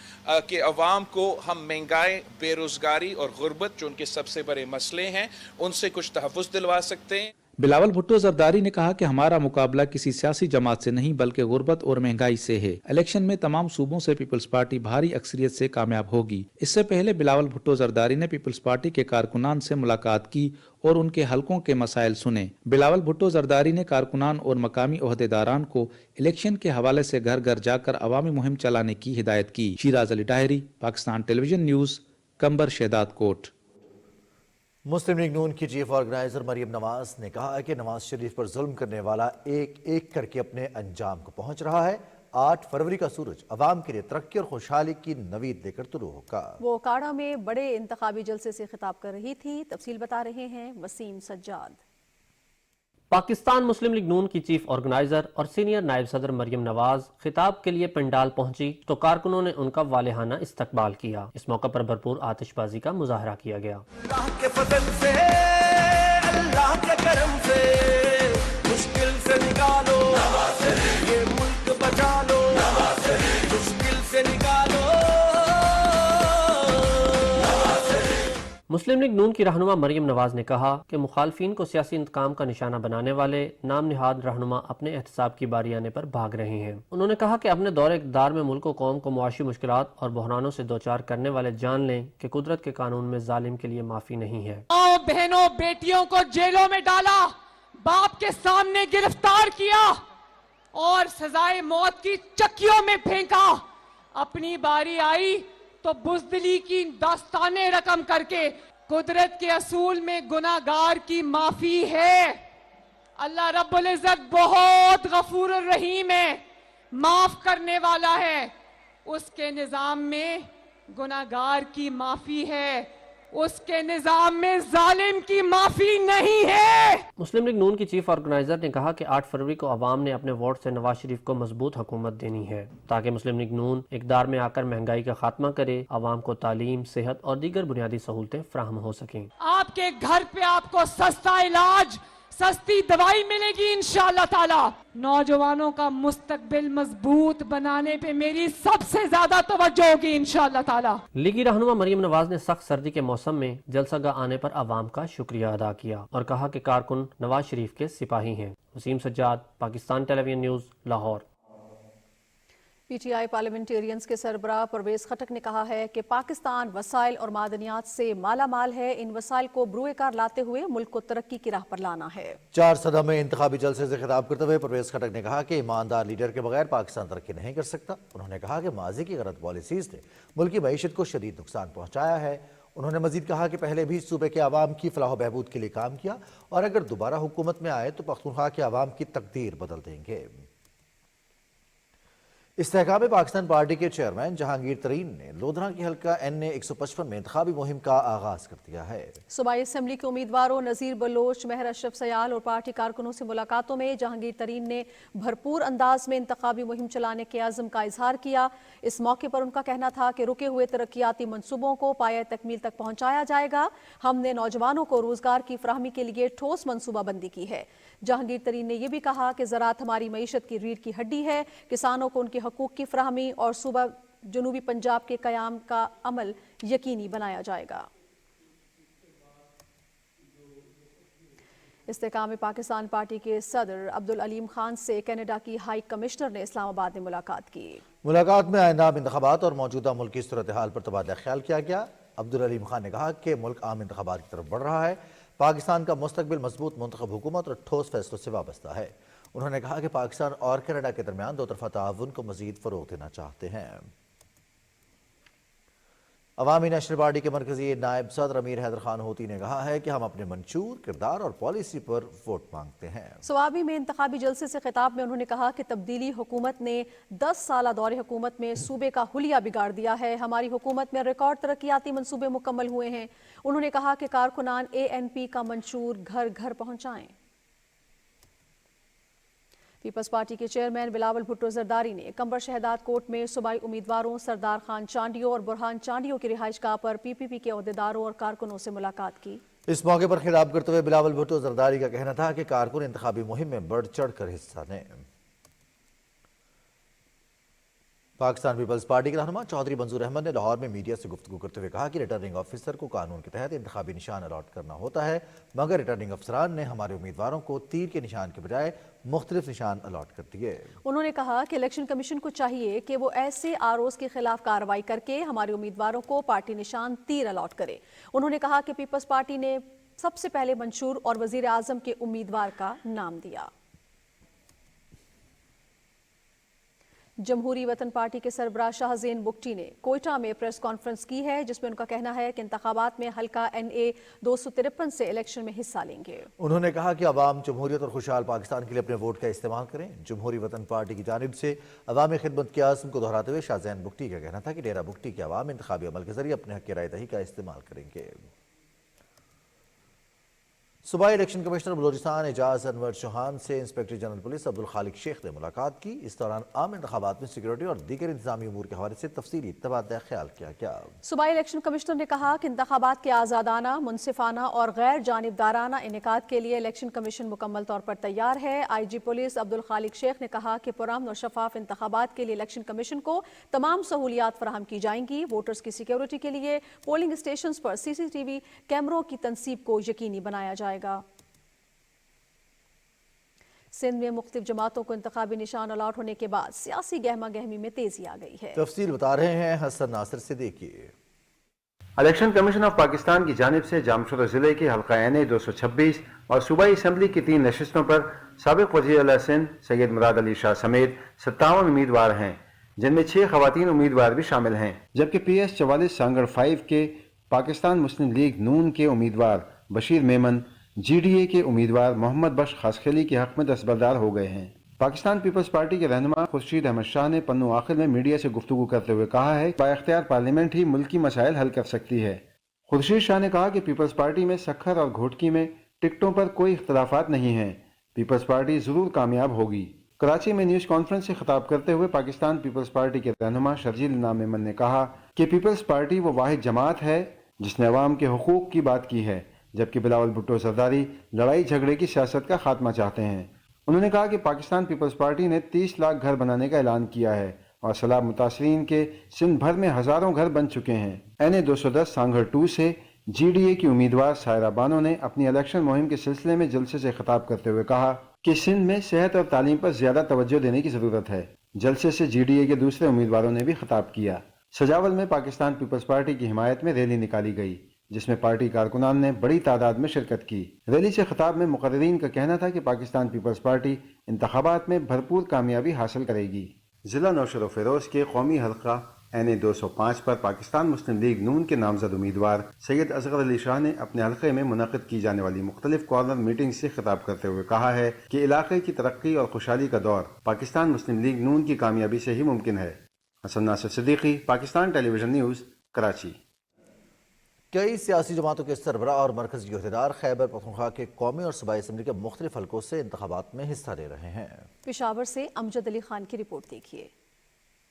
S13: के अवाम को हम महंगाई, बेरोज़गारी और गुर्बत जो उनके सबसे बड़े मसले हैं उनसे कुछ तहफ़्फ़ुज़ दिलवा सकते हैं।
S12: बिलावल भुट्टो जरदारी ने कहा कि हमारा मुकाबला किसी सियासी जमात से नहीं बल्कि गुर्बत और महंगाई से है। इलेक्शन में तमाम सूबों से पीपल्स पार्टी भारी अक्सरियत से कामयाब होगी। इससे पहले बिलावल भुट्टो जरदारी ने पीपल्स पार्टी के कारकुनान से मुलाकात की और उनके हलकों के मसाइल सुने। बिलावल भुट्टो जरदारी ने कारकुनान और मकामी ओहदेदारान को इलेक्शन के हवाले से घर घर जाकर अवामी मुहिम चलाने की हिदायत की। शिराज अली डाहरी, पाकिस्तान टेलीविजन न्यूज़, कंबर शहदाद कोर्ट।
S1: मुस्लिम लीग नून की चीफ ऑर्गेनाइजर मरियम नवाज ने कहा है कि नवाज शरीफ पर जुल्म करने वाला एक एक करके अपने अंजाम को पहुंच रहा है। 8 फरवरी का सूरज अवाम के लिए तरक्की और खुशहाली की नवीद लेकर तुलू होगा। वो काड़ा में बड़े इंतखाबी जलसे से खिताब कर रही थी। तफसील बता रहे हैं वसीम सज्जाद।
S14: पाकिस्तान मुस्लिम लीग नून की चीफ ऑर्गेनाइजर और सीनियर नायब सदर मरियम नवाज खिताब के लिए पंडाल पहुंची तो कारकुनों ने उनका वालेहाना इस्तकबाल किया। इस मौके पर भरपूर आतिशबाजी का मुजाहरा किया गया।
S15: अल्लाह के फजल से, अल्लाह के करम से मुश्किल से निकालो, ये मुल्क बचा लो, मुश्किल से निकालो।
S14: मुस्लिम लीग नून की रहनुमा मरियम नवाज ने कहा कि मुखालफिन को सियासी इंतकाम का निशाना बनाने वाले नाम निहाद रहनुमा अपने एहतसाब की बारी आने पर भाग रहे हैं। उन्होंने कहा कि अपने दौरे इक़्तिदार में मुल्क व कौम को मुआशी मुश्किलात और बहरानों से दो चार करने वाले जान लें कि कुदरत के कानून में जालिम के लिए माफी नहीं है।
S16: बहनों बेटियों को जेलों में डाला, बाप के सामने गिरफ्तार किया और सजाए मौत की चक्कियों में फेंका। अपनी बारी आई तो बुज़दिली की दास्ताने रकम करके कुदरत के असूल में गुनाहगार की माफी है। अल्लाह रब्बुल इज़्ज़त बहुत गफूर रहीम है, माफ करने वाला है। उसके निजाम में गुनाहगार की माफी है, उसके निजाम में जालिम की माफी नहीं है।
S14: मुस्लिम लीग नून की चीफ ऑर्गेनाइजर ने कहा कि 8 फरवरी को अवाम ने अपने वोट से नवाज शरीफ को मजबूत हुकूमत देनी है ताकि मुस्लिम लीग नून इक़्तिदार में आकर महंगाई का खात्मा करे, अवाम को तालीम, सेहत और दीगर बुनियादी सहूलतें फराहम हो सकें।
S16: आपके घर पे आपको सस्ता इलाज, सस्ती दवाई मिलेगी इंशाअल्लाह ताला। नौजवानों का मुस्तकबिल मजबूत बनाने पे मेरी सबसे ज्यादा तवज्जो होगी इंशाअल्लाह ताला।
S14: लीगी रहनुमा मरियम नवाज ने सख्त सर्दी के मौसम में जलसागाह आने पर आवाम का शुक्रिया अदा किया और कहा कि कारकुन नवाज शरीफ के सिपाही हैं। Waseem Sajjad, Pakistan Television News, Lahore.
S2: PTI parliamentarians के सरबराह परवेज खटक ने कहा है कि पाकिस्तान वसाइल और मादनियात से माला माल है। इन वसाइल को बरूए कार लाते हुए मुल्क को तरक्की की राह पर लाना है। 4 सदम में इंतखाबी जलसे से खिताब करते हुए परवेज खटक ने कहा कि ईमानदार लीडर के बगैर पाकिस्तान तरक्की नहीं कर सकता। उन्होंने कहा कि माजी की गलत पॉलिसीज ने मुल्क की मईशत को शदीद नुकसान पहुंचाया है। उन्होंने मजीद कहा कि पहले भी सूबे के आवाम की फलाह बहबूद के लिए काम किया और अगर दोबारा हुकूमत में आए तो पख्तूनख्वा के आवाम की तकदीर बदल देंगे। इस्तेहकाम पाकिस्तान पार्टी के चेयरमैन जहांगीर तरीन ने लोधरा की हल्का NA 155 में इंतखाबी मुहिम का आगाज कर दिया है। सूबाई असम्बली के उम्मीदवारों नज़ीर बलोच, मेहर अशरफ सयाल और पार्टी कारकुनों से मुलाकातों में जहांगीर तरीन ने भरपूर अंदाज में इंतखाबी मुहिम चलाने के आज़म का इजहार किया। इस मौके पर उनका कहना था कि रुके हुए तरक्याती मनसूबों को पाया तकमील तक पहुँचाया जाएगा। हमने नौजवानों को रोजगार की फराहमी के लिए ठोस मनसूबाबंदी की है। जहांगीर तरीन ने यह भी कहा कि ज़राअत हमारी मईशत की रीढ़ की हड्डी है। किसानों को उनके हकूक़ की फराहमी और सूबा जनूबी पंजाब के क़याम का अमल यकीनी बनाया जाएगा। इस्तेहकाम पाकिस्तान पार्टी के सदर अब्दुल अलीम खान से कनाडा की हाई कमिश्नर ने इस्लामाबाद में मुलाकात की। मुलाकात में आइंदा आम इंतखाबात और मौजूदा मुल्क की सूरत हाल पर तबादला ख्याल किया गया। अब्दुल अलीम खान ने कहा कि मुल्क आम इंतखाबात की तरफ बढ़ रहा है। पाकिस्तान का मुस्तकबिल मजबूत मुंतखब हुकूमत और ठोस फैसलों से वाबस्ता है। उन्होंने कहा कि पाकिस्तान और कनाडा के दरमियान दो तरफा ताउन को मजीद फरोग देना चाहते हैं। अवामी नेशनल पार्टी के मरकजी नायब सदर अमीर हैदर खान होती ने कहा है कि हम अपने मंशूर किरदार और पॉलिसी पर वोट मांगते हैं। सवाबी में इंतखाबी जलसे से खिताब में उन्होंने कहा कि तब्दीली हुकूमत ने 10 साल दौरे हुकूमत में सूबे का हुलिया बिगाड़ दिया है। हमारी हुकूमत में रिकॉर्ड तरक्याती मंसूबे मुकम्मल हुए हैं। उन्होंने कहा कि कारकुनान ANP का मंशूर घर घर पहुंचाएं। पीपल्स पार्टी के चेयरमैन बिलावल भुट्टो जरदारी ने कंबर शहदाद कोर्ट में सूबाई उम्मीदवारों सरदार खान चांडियो और बुरहान चांडियो की रिहाइशगाह पर PPP के अहदेदारों और कारकुनों से मुलाकात की। इस मौके पर खिताब करते हुए बिलावल भुट्टो जरदारी का कहना था कि कारकुन इंतखाबी मुहिम में बढ़ चढ़ कर हिस्सा लें। पाकिस्तान पीपल्स पार्टी के रहनुमा चौधरी मंजूर अहमद ने लाहौर में मीडिया से गुफ्तगू करते हुए कहा कि रिटर्निंग ऑफिसर को कानून के तहत इंतखाबी निशान अलॉट करना होता है, मगर रिटर्निंग अफसरान ने हमारे उम्मीदवारों को तीर के निशान के बजाय मुख्तलिफ निशान अलॉट कर दिए। उन्होंने कहा कि इलेक्शन कमीशन को चाहिए कि वो ऐसे आरोज के खिलाफ कार्रवाई करके हमारे उम्मीदवारों को पार्टी निशान तीर अलॉट करे। उन्होंने कहा कि पीपल्स पार्टी ने सबसे पहले मंशूर और वजीर आजम के उम्मीदवार का नाम दिया। जमहूरी वतन पार्टी के सरबराह शाहजेन बुगटी ने कोयटा में प्रेस कॉन्फ्रेंस की है, जिसमें उनका कहना है कि इंतखाबात में हल्का NA 253 से इलेक्शन में हिस्सा लेंगे। उन्होंने कहा कि अवाम जमहूरियत और खुशहाल पाकिस्तान के लिए अपने वोट का इस्तेमाल करें। जमहूरी वतन पार्टी की जानिब से अवामी खिदमत के आज़म को दोहराते हुए शाहजेन बुगटी का कहना था कि डेरा बुगटी के अवाम इंतखाबी अमल के जरिए अपने हक की राय दही का इस्तेमाल करेंगे।
S1: صوبائی الیکشن کمشنر بلوچستان اعجاز انور چوہان سے انسپیکٹر جنرل پولیس عبدالخالق شیخ نے ملاقات کی۔ اس دوران عام انتخابات میں سیکیورٹی اور دیگر انتظامی امور کے حوالے سے تفصیلی تبادلہ خیال کیا۔
S2: صوبائی الیکشن کمشنر نے کہا کہ انتخابات کے آزادانہ، منصفانہ اور غیر جانبدارانہ انعقاد کے لیے الیکشن کمیشن مکمل طور پر تیار ہے۔ آئی جی پولیس عبدالخالق شیخ نے کہا کہ پرامن اور شفاف انتخابات کے لیے الیکشن کمیشن کو تمام سہولیات فراہم کی جائیں گی۔ ووٹرز کی سیکیورٹی کے لیے پولنگ اسٹیشنز پر CCTV کیمروں کی تنصیب کو یقینی بنایا جائے گا۔ سندھ میں مختلف جماعتوں کو انتخابی نشان الاٹ ہونے کے بعد سیاسی گہما گہمی میں تیزی آ گئی ہے۔
S1: تفصیل بتا رہے ہیں حسن ناصر سے، دیکھیے۔
S17: الیکشن کمیشن آف پاکستان کی جانب سے جامشورہ ضلع کے حلقہ این 226 اور صوبائی اسمبلی کی 3 نشستوں پر سابق وزیر اعلیٰ سندھ سید مراد علی شاہ سمیت 57 امیدوار ہیں، جن میں 6 خواتین امیدوار بھی شامل ہیں، جبکہ PS 44 سانگڑ 5 کے پاکستان مسلم لیگ نون کے امیدوار بشیر میمن GDA کے امیدوار محمد بخش خاسخیلی کے حق میں دستبردار ہو گئے ہیں۔ پاکستان پیپلز پارٹی کے رہنما خورشید احمد شاہ نے پنو آخر میں میڈیا سے گفتگو کرتے ہوئے کہا ہے کہ با اختیار پارلیمنٹ ہی ملکی مسائل حل کر سکتی ہے۔ خورشید شاہ نے کہا کہ پیپلز پارٹی میں سکھر اور گھوٹکی میں ٹکٹوں پر کوئی اختلافات نہیں ہیں، پیپلز پارٹی ضرور کامیاب ہوگی۔ کراچی میں نیوز کانفرنس سے خطاب کرتے ہوئے پاکستان پیپلز پارٹی کے رہنما شرجیل انعام میمن نے کہا کہ پیپلز پارٹی وہ واحد جماعت ہے جس نے عوام کے حقوق کی بات کی ہے، جبکہ بلاول بھٹو زرداری لڑائی جھگڑے کی سیاست کا خاتمہ چاہتے ہیں۔ انہوں نے کہا کہ پاکستان پیپلز پارٹی نے 30 لاکھ گھر بنانے کا اعلان کیا ہے اور سیلاب متاثرین کے سندھ بھر میں ہزاروں گھر بن چکے ہیں۔ این 210 سانگھڑ 2 سے GDA کی امیدوار سائرہ بانو نے اپنی الیکشن مہم کے سلسلے میں جلسے سے خطاب کرتے ہوئے کہا کہ سندھ میں صحت اور تعلیم پر زیادہ توجہ دینے کی ضرورت ہے۔ جلسے سے GDA کے دوسرے امیدواروں نے بھی خطاب کیا۔ سجاول میں پاکستان پیپلز پارٹی کی حمایت میں ریلی نکالی گئی، جس میں پارٹی کارکنان نے بڑی تعداد میں شرکت کی۔ ریلی سے خطاب میں مقررین کا کہنا تھا کہ پاکستان پیپلز پارٹی انتخابات میں بھرپور کامیابی حاصل کرے گی۔ ضلع نوشہر و فیروز کے قومی حلقہ این 205 پر پاکستان مسلم لیگ نون کے نامزد امیدوار سید اصغر علی شاہ نے اپنے حلقے میں منعقد کی جانے والی مختلف کارنر میٹنگ سے خطاب کرتے ہوئے کہا ہے کہ علاقے کی ترقی اور خوشحالی کا دور پاکستان مسلم لیگ نون کی کامیابی سے ہی ممکن ہے۔ حسن ناصر صدیقی، پاکستان ٹیلی ویژن نیوز، کراچی۔
S1: کئی سیاسی جماعتوں کے سربراہ اور مرکزی عہدیدار خیبر پختونخوا کے قومی اور صوبائی اسمبلی کے مختلف حلقوں سے انتخابات میں حصہ لے رہے ہیں۔
S2: پشاور سے امجد علی خان کی رپورٹ دیکھیے۔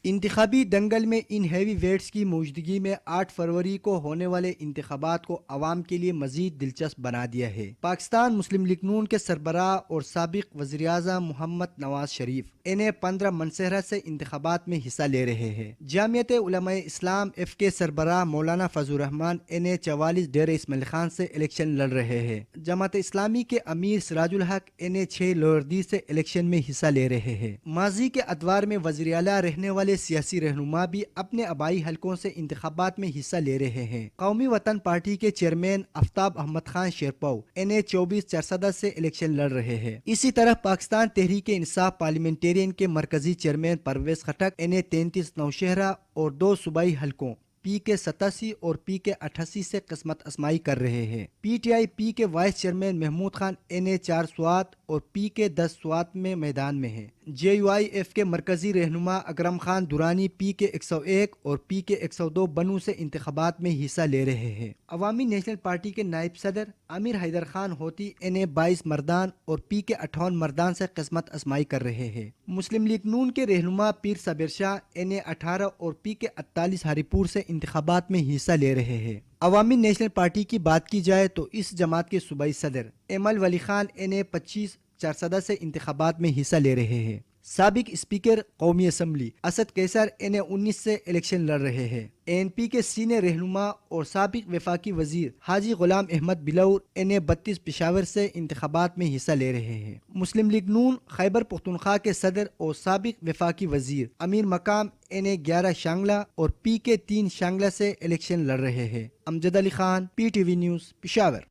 S18: انتخابی دنگل میں ان ہیوی ویٹس کی موجودگی میں 8 فروری کو ہونے والے انتخابات کو عوام کے لیے مزید دلچسپ بنا دیا ہے۔ پاکستان مسلم لیگ نون کے سربراہ اور سابق وزیر اعظم محمد نواز شریف انہیں 15 منصہرہ سے انتخابات میں حصہ لے رہے ہیں۔ جامعت علماء اسلام ایف کے سربراہ مولانا فضل الرحمان انہیں 44 ڈیرہ اسماعیل خان سے الیکشن لڑ رہے ہیں۔ جماعت اسلامی کے امیر سراج الحق انہیں 6 لوردی سے الیکشن میں حصہ لے رہے ہیں۔ ماضی کے ادوار میں وزیر اعلیٰ رہنے والے سیاسی رہنما بھی اپنے آبائی حلقوں سے انتخابات میں حصہ لے رہے ہیں۔ قومی وطن پارٹی کے چیئرمین آفتاب احمد خان شیرپو انہیں 24 چرسدہ سے الیکشن لڑ رہے ہیں۔ اسی طرح پاکستان تحریک انصاف پارلیمنٹرین کے مرکزی چیئرمین پرویز خٹک انہیں 33 نوشہرہ اور 2 صوبائی حلقوں پی کے 87 اور پی کے 88 سے قسمت اسمائی کر رہے ہیں۔ PTI پی کے وائس چیئرمین محمود خان انہیں 4 سوات اور پی کے 10 سوات میں میدان میں ہیں۔ JUIF کے مرکزی رہنما اکرم خان دورانی پی کے 101 اور پی کے 102 بنو سے انتخابات میں حصہ لے رہے ہیں۔ عوامی نیشنل پارٹی کے نائب صدر امیر حیدر خان ہوتی انہیں 22 مردان اور پی کے 58 مردان سے قسمت اسمائی کر رہے ہیں۔ مسلم لیگ نون کے رہنما پیر صابر شاہ انہیں 18 اور پی کے 48 ہری پور سے انتخابات میں حصہ لے رہے ہیں۔ عوامی نیشنل پارٹی کی بات کی جائے تو اس جماعت کے صوبائی صدر ایمل ولی خان انہیں 25 چارسدہ سے انتخابات میں حصہ لے رہے ہیں۔ سابق اسپیکر قومی اسمبلی اسد کیسر انہیں 19 سے الیکشن لڑ رہے ہیں۔ ANP کے سینئر رہنما اور سابق وفاقی وزیر حاجی غلام احمد بلور انہیں 32 پشاور سے انتخابات میں حصہ لے رہے ہیں۔ مسلم لیگ نون خیبر پختونخوا کے صدر اور سابق وفاقی وزیر امیر مقام انہیں 11 شانگلہ اور پی کے 3 شانگلہ سے الیکشن لڑ رہے ہیں۔ امجد علی خان، PTV نیوز، پشاور۔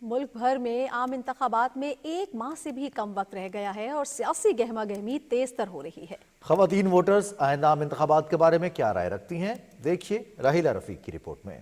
S2: ملک بھر میں عام انتخابات میں 1 ماہ سے بھی کم وقت رہ گیا ہے اور سیاسی گہما گہمی تیز تر ہو رہی ہے۔
S1: خواتین ووٹرز آئندہ عام انتخابات کے بارے میں کیا رائے رکھتی ہیں، دیکھیے راہیلہ رفیق کی رپورٹ میں۔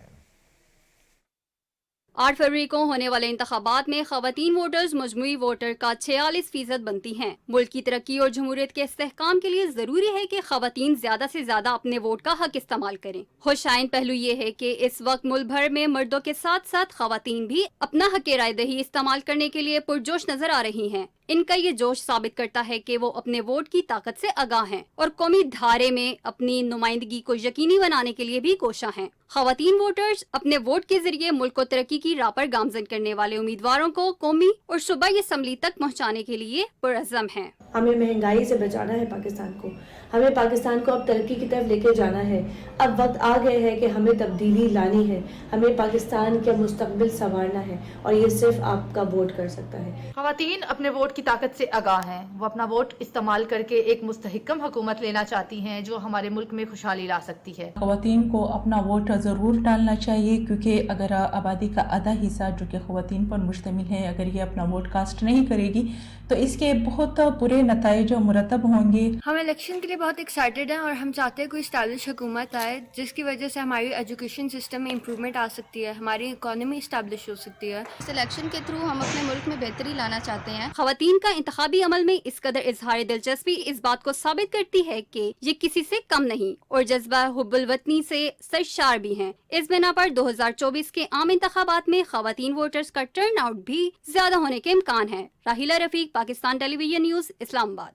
S19: 8 फरवरी को होने वाले इंतखाबात में खवातीन वोटर्स मजमूई वोटर का 46% बनती हैं। मुल्क की तरक्की और जमहूरियत के इस्तेहकाम के लिए जरूरी है कि खवातीन ज्यादा से ज्यादा अपने वोट का हक इस्तेमाल करें। खुशाइन पहलू ये है कि इस वक्त मुल्क भर में मर्दों के साथ साथ खवातीन भी अपना हक राय दही इस्तेमाल करने के लिए पुरजोश नजर आ रही हैं। इनका ये जोश साबित करता है कि वो अपने वोट की ताकत से आगाह हैं और कौमी धारे में अपनी नुमाइंदगी को यकीनी बनाने के लिए भी कोशा हैं। खवातीन वोटर्स अपने वोट के जरिए मुल्क को तरक्की की राह पर गामजन करने वाले उम्मीदवारों को कौमी और सूबाई असम्बली तक पहुँचाने के लिए पुरअज़्म हैं।
S20: हमें महंगाई से बचाना है पाकिस्तान को, हमें पाकिस्तान को अब तरक्की की तरफ लेके जाना है। अब वक्त आ गए है कि हमें तब्दीली लानी है, हमें पाकिस्तान का मुस्तकबिल संवारना है और ये सिर्फ आपका वोट कर सकता है।
S21: खवातीन अपने वोट की ताकत से आगाह हैं। वो अपना वोट इस्तेमाल करके एक मुस्तहिकम हुकूमत लेना चाहती हैं जो हमारे मुल्क में खुशहाली ला सकती है।
S22: खवातीन को अपना वोट ज़रूर डालना चाहिए, क्योंकि अगर आबादी का आधा हिस्सा जो कि खवातीन पर मुश्तमिल है, अगर ये अपना वोट कास्ट नहीं करेगी तो इसके बहुत बुरे नताइज मुरतब होंगे।
S23: हम इलेक्शन के लिए बहुत एक्साइटेड हैं और हम चाहते हैं कोई स्टैब्लिश हुकूमत आए जिसकी वजह से हमारी एजुकेशन सिस्टम में इम्प्रूवमेंट आ सकती है, हमारी इकोनॉमी इस्टेब्लिश हो सकती है।
S19: इस इलेक्शन के थ्रू हम अपने मुल्क में बेहतरी लाना चाहते हैं। खवातीन का इंतखाबी अमल में इस कदर इजहार दिलचस्पी इस बात को साबित करती है कि ये किसी से कम नहीं और जज्बा हुब्बुल वतनी से सरशार भी हैं। इस बिना पर 2024 के आम इंतखाबात में खवातीन वोटर्स का टर्न आउट भी ज्यादा होने के इम्कान है। राहिला रफीक, पाकिस्तान टेलीविजन न्यूज, इस्लामाबाद।